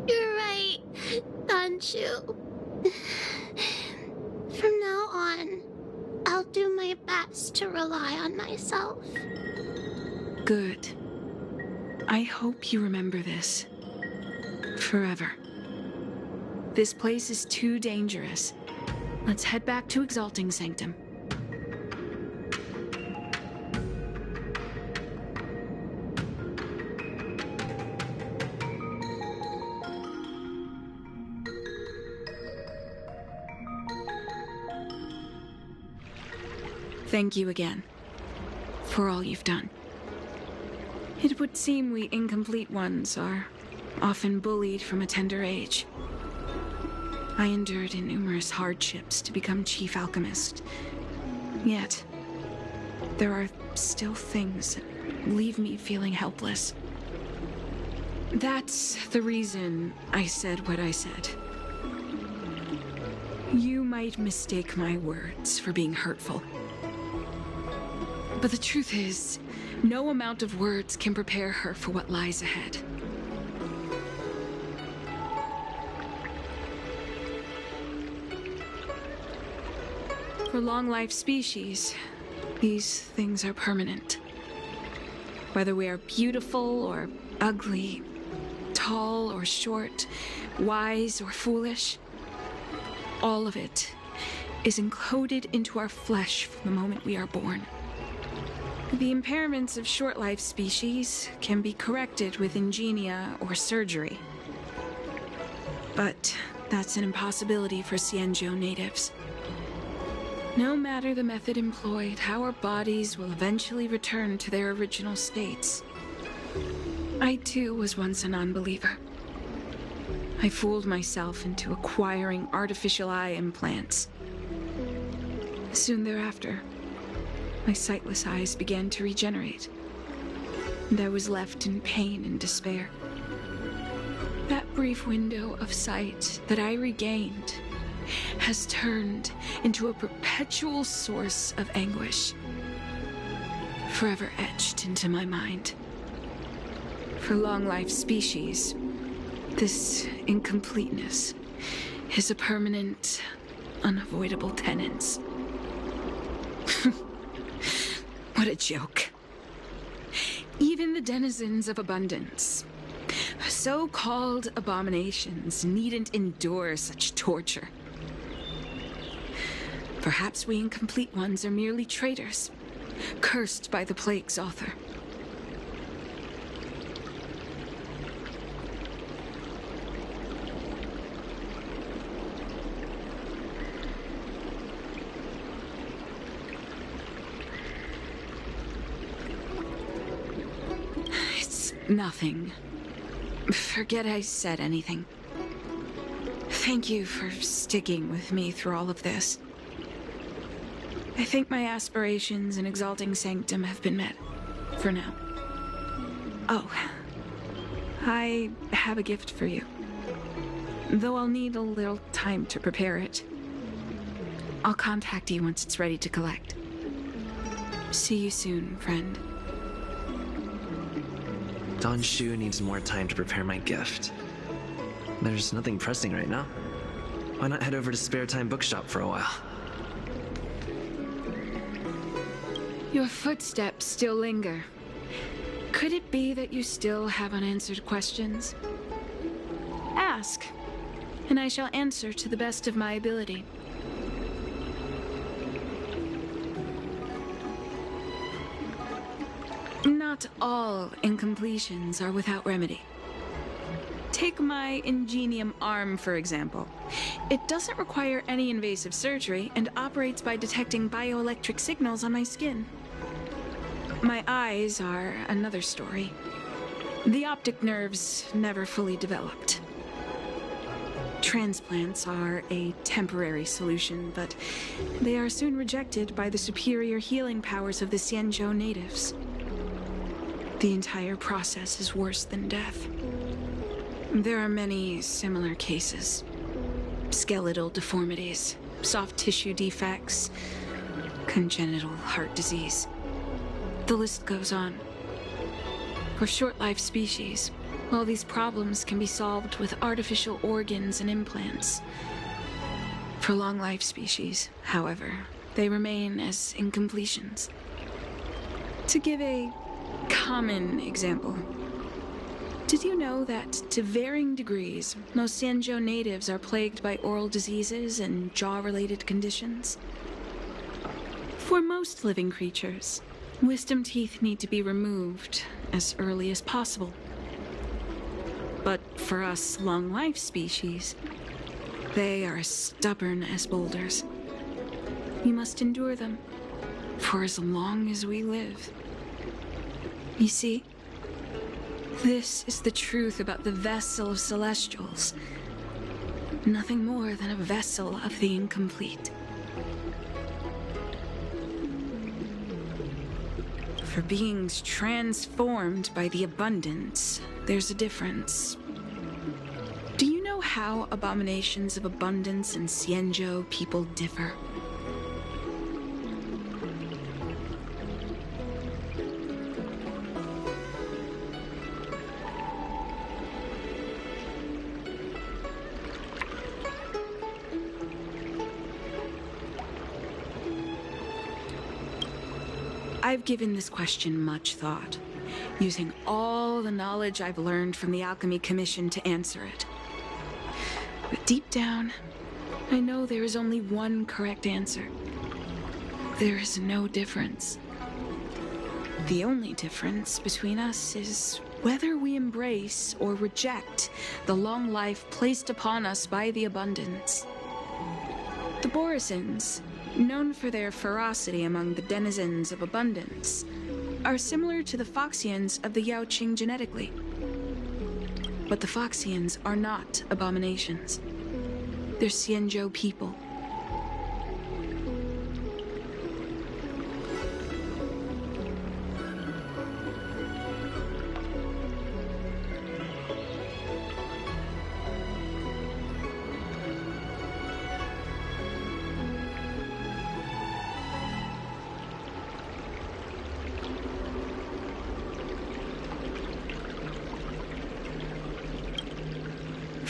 you're right, Anshu. From now on, I'll do my best to rely on myself. Good. I hope you remember this. Forever. This place is too dangerous. Let's head back to Exalting Sanctum. Thank you again for all you've done. It would seem we incomplete ones are often bullied from a tender age. I endured numerous hardships to become Chief Alchemist. Yet, there are still things that leave me feeling helpless. That's the reason I said what I said. You might mistake my words for being hurtful. But the truth is, no amount of words can prepare her for what lies ahead. For long-life species, these things are permanent. Whether we are beautiful or ugly, tall or short, wise or foolish, all of it is encoded into our flesh from the moment we are born. The impairments of short-life species can be corrected with ingenia or surgery. But that's an impossibility for Xianzhou natives. No matter the method employed, our bodies will eventually return to their original states. I too was once a non-believer. I fooled myself into acquiring artificial eye implants. Soon thereafter, my sightless eyes began to regenerate, and I was left in pain and despair. That brief window of sight that I regained has turned into a perpetual source of anguish. forever etched into my mind. For long-life species, this incompleteness is a permanent, unavoidable tenance. What a joke. Even the denizens of abundance, so-called abominations, needn't endure such torture. Perhaps we incomplete ones are merely traitors, cursed by the plague's author. It's nothing. Forget I said anything. Thank you for sticking with me through all of this. I think my aspirations in exalting sanctum have been met. For now. Oh. I have a gift for you. Though I'll need a little time to prepare it. I'll contact you once it's ready to collect. See you soon, friend. Don Shu needs more time to prepare my gift. There's nothing pressing right now. Why not head over to Spare Time Bookshop for a while? Your footsteps still linger. Could it be that you still have unanswered questions? Ask, and I shall answer to the best of my ability. Not all incompletions are without remedy. Take my ingenium arm, for example. It doesn't require any invasive surgery and operates by detecting bioelectric signals on my skin. My eyes are another story. The optic nerves never fully developed. Transplants are a temporary solution, but they are soon rejected by the superior healing powers of the Xianzhou natives. The entire process is worse than death. There are many similar cases. Skeletal deformities, soft tissue defects, congenital heart disease. The list goes on. For short-life species, all these problems can be solved with artificial organs and implants. For long-life species, however, they remain as incompletions. To give a common example, did you know that, to varying degrees, most Xianzhou natives are plagued by oral diseases and jaw-related conditions? For most living creatures, wisdom teeth need to be removed as early as possible. But for us long-life species, they are as stubborn as boulders. We must endure them for as long as we live. You see, this is the truth about the vessel of celestials. Nothing more than a vessel of the incomplete. For beings transformed by the abundance, there's a difference. Do you know how abominations of abundance and Xianzhou people differ? I've given this question much thought, using all the knowledge I've learned from the Alchemy Commission to answer it. But deep down, I know there is only one correct answer. There is no difference. The only difference between us is whether we embrace or reject the long life placed upon us by the abundance. The Borisons, known for their ferocity among the denizens of abundance, are similar to the Foxians of the Yaoqing genetically. But the Foxians are not abominations. They're Xianzhou people.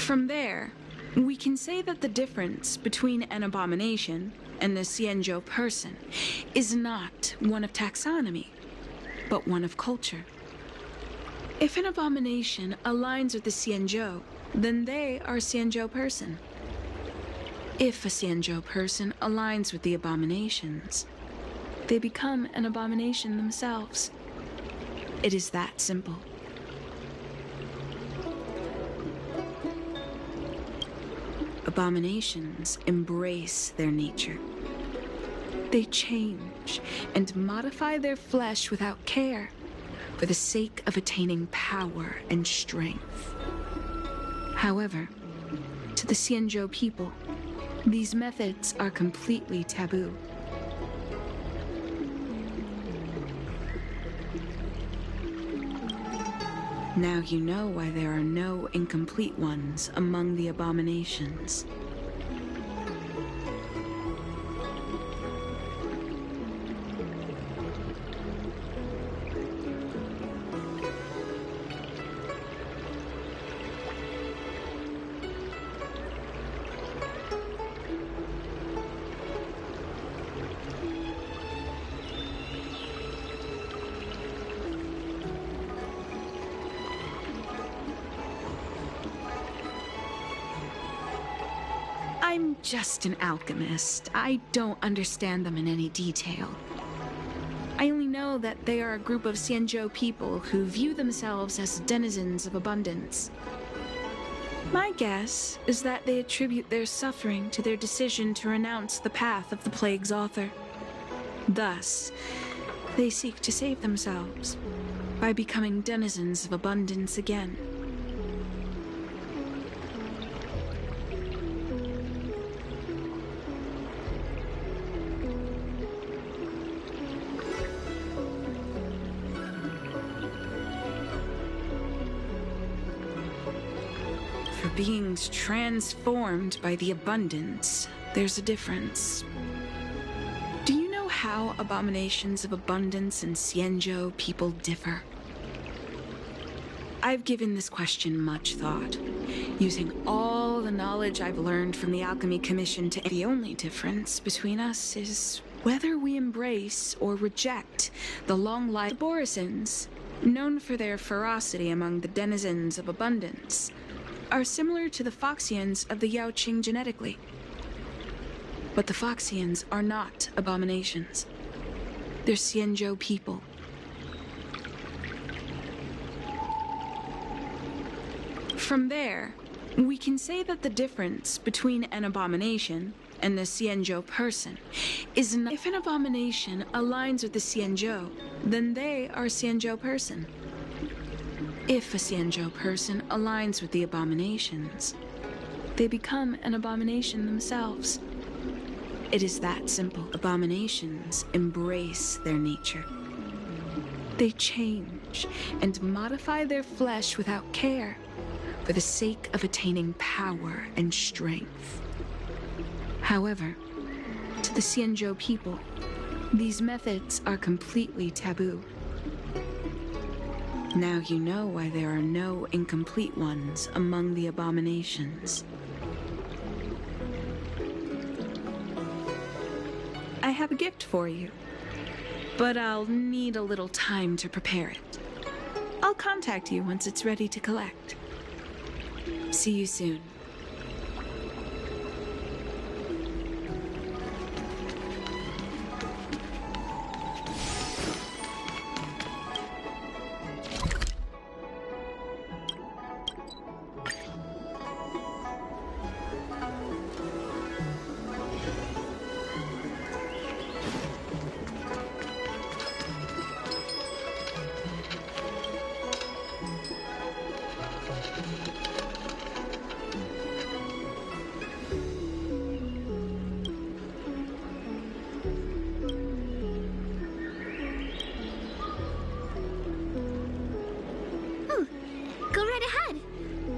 From there, we can say that the difference between an abomination and a Xianzhou person is not one of taxonomy, but one of culture. If an abomination aligns with the Xianzhou, then they are a Xianzhou person. If a Xianzhou person aligns with the abominations, they become an abomination themselves. It is that simple. Abominations embrace their nature. They change and modify their flesh without care for the sake of attaining power and strength. However, to the Xianzhou people, these methods are completely taboo. Now you know why there are no incomplete ones among the abominations. I'm just an alchemist. I don't understand them in any detail. I only know that they are a group of Xianzhou people who view themselves as denizens of abundance. My guess is that they attribute their suffering to their decision to renounce the path of the plague's author. Thus, they seek to save themselves by becoming denizens of abundance again. For beings transformed by the abundance, there's a difference. Do you know how abominations of abundance and Xianzhou people differ? I've given this question much thought, using all the knowledge I've learned from the Alchemy Commission to... The only difference between us is whether we embrace or reject the long-lived Borisans, known for their ferocity among the denizens of abundance, are similar to the Foxians of the Yaoqing genetically. But the Foxians are not abominations. They're Xianzhou people. From there, we can say that the difference between an abomination and a Xianzhou person is not... If an abomination aligns with the Xianzhou, then they are a Xianzhou person. If a Xianzhou person aligns with the abominations, they become an abomination themselves. It is that simple. Abominations embrace their nature. They change and modify their flesh without care for the sake of attaining power and strength. However, to the Xianzhou people, these methods are completely taboo. Now you know why there are no incomplete ones among the abominations. I have a gift for you, but I'll need a little time to prepare it. I'll contact you once it's ready to collect. See you soon.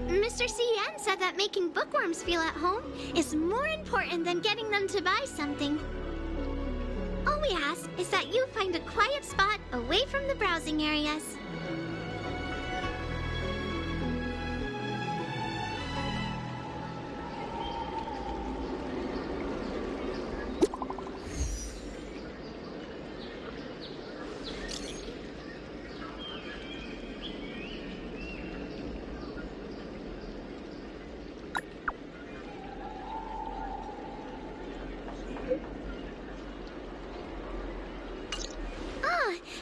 Mr. CN said that making bookworms feel at home is more important than getting them to buy something. All we ask is that you find a quiet spot away from the browsing areas.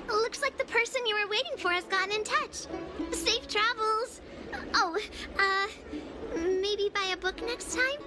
looks like the person you were waiting for has gotten in touch. Safe travels. Oh, maybe buy a book next time?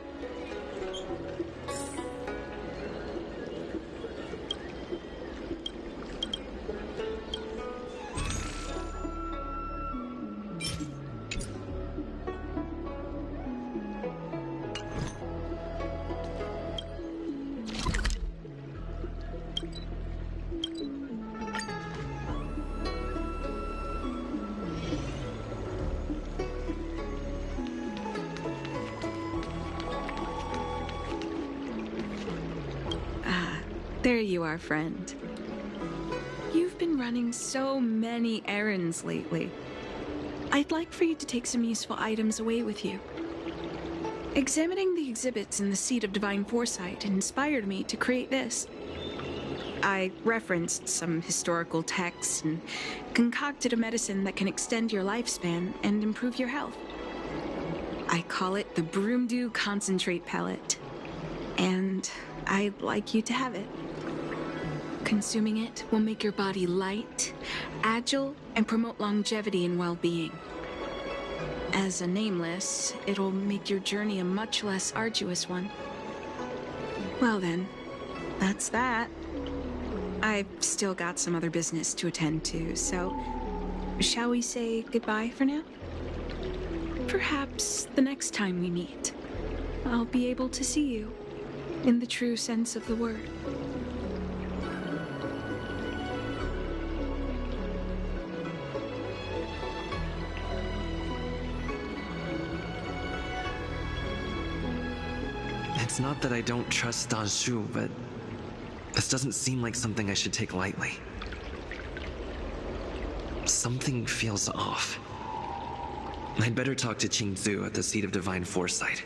There you are, friend. You've been running so many errands lately. I'd like for you to take some useful items away with you. Examining the exhibits in the Seat of Divine Foresight inspired me to create this. I referenced some historical texts and concocted a medicine that can extend your lifespan and improve your health. I call it the Broomdew Concentrate Pellet, and I'd like you to have it. Consuming it will make your body light, agile, and promote longevity and well-being. As a nameless, it'll make your journey a much less arduous one. Well then, that's that. I've still got some other business to attend to, so shall we say goodbye for now? Perhaps the next time we meet, I'll be able to see you in the true sense of the word. It's not that I don't trust Danshu, but this doesn't seem like something I should take lightly. Something feels off. I'd better talk to Qingzu at the Seat of Divine Foresight.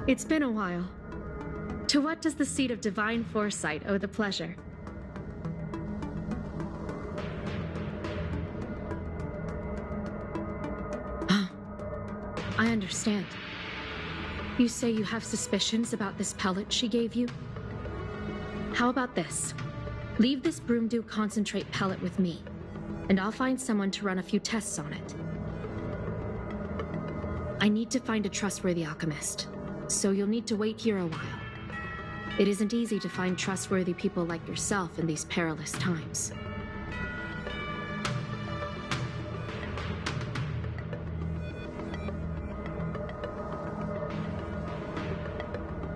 It's been a while. To what does the Seat of Divine Foresight owe the pleasure? I understand. You say you have suspicions about this pellet she gave you? How about this? Leave this Broomdew Concentrate pellet with me, and I'll find someone to run a few tests on it. I need to find a trustworthy alchemist, so you'll need to wait here a while. It isn't easy to find trustworthy people like yourself in these perilous times.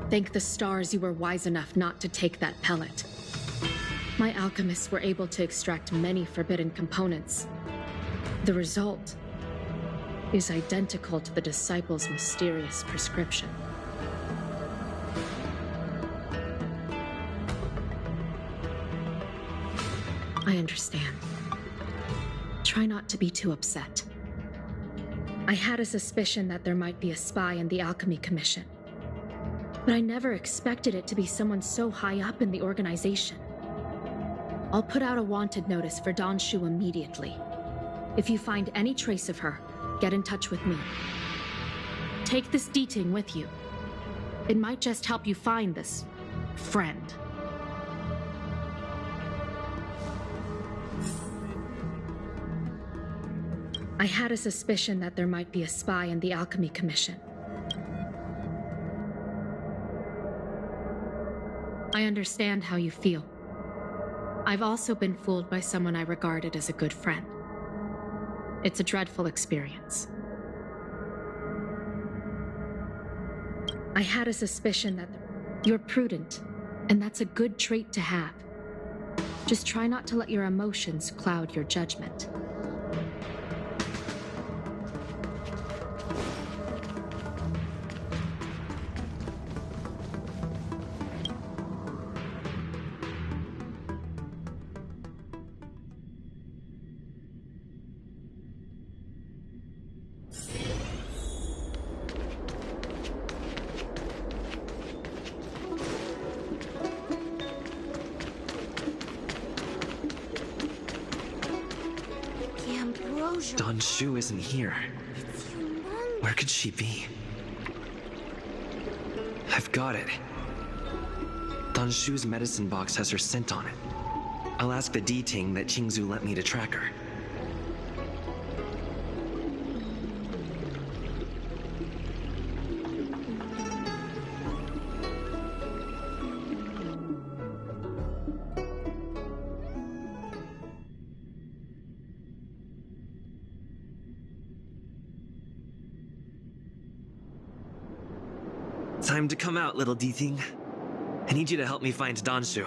Thank the stars you were wise enough not to take that pellet. My alchemists were able to extract many forbidden components. The result is identical to the disciples' mysterious prescription. I understand. Try not to be too upset. I had a suspicion that there might be a spy in the Alchemy Commission, but I never expected it to be someone so high up in the organization. I'll put out a wanted notice for Don Shu immediately. If you find any trace of her, get in touch with me. Take this D-Ting with you. It might just help you find this friend. I had a suspicion that there might be a spy in the Alchemy Commission. I understand how you feel. I've also been fooled by someone I regarded as a good friend. It's a dreadful experience. I had a suspicion that you're prudent, and that's a good trait to have. Just try not to let your emotions cloud your judgment. Don Shu isn't here. Where could she be? I've got it. Don Shu's medicine box has her scent on it. I'll ask the D-Ting that Qingzu lent me to track her. Time to come out, little D-Ting. I need you to help me find Don Shu.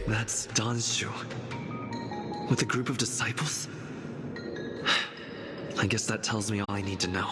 That's Don Shu. With a group of disciples? I guess that tells me all I need to know.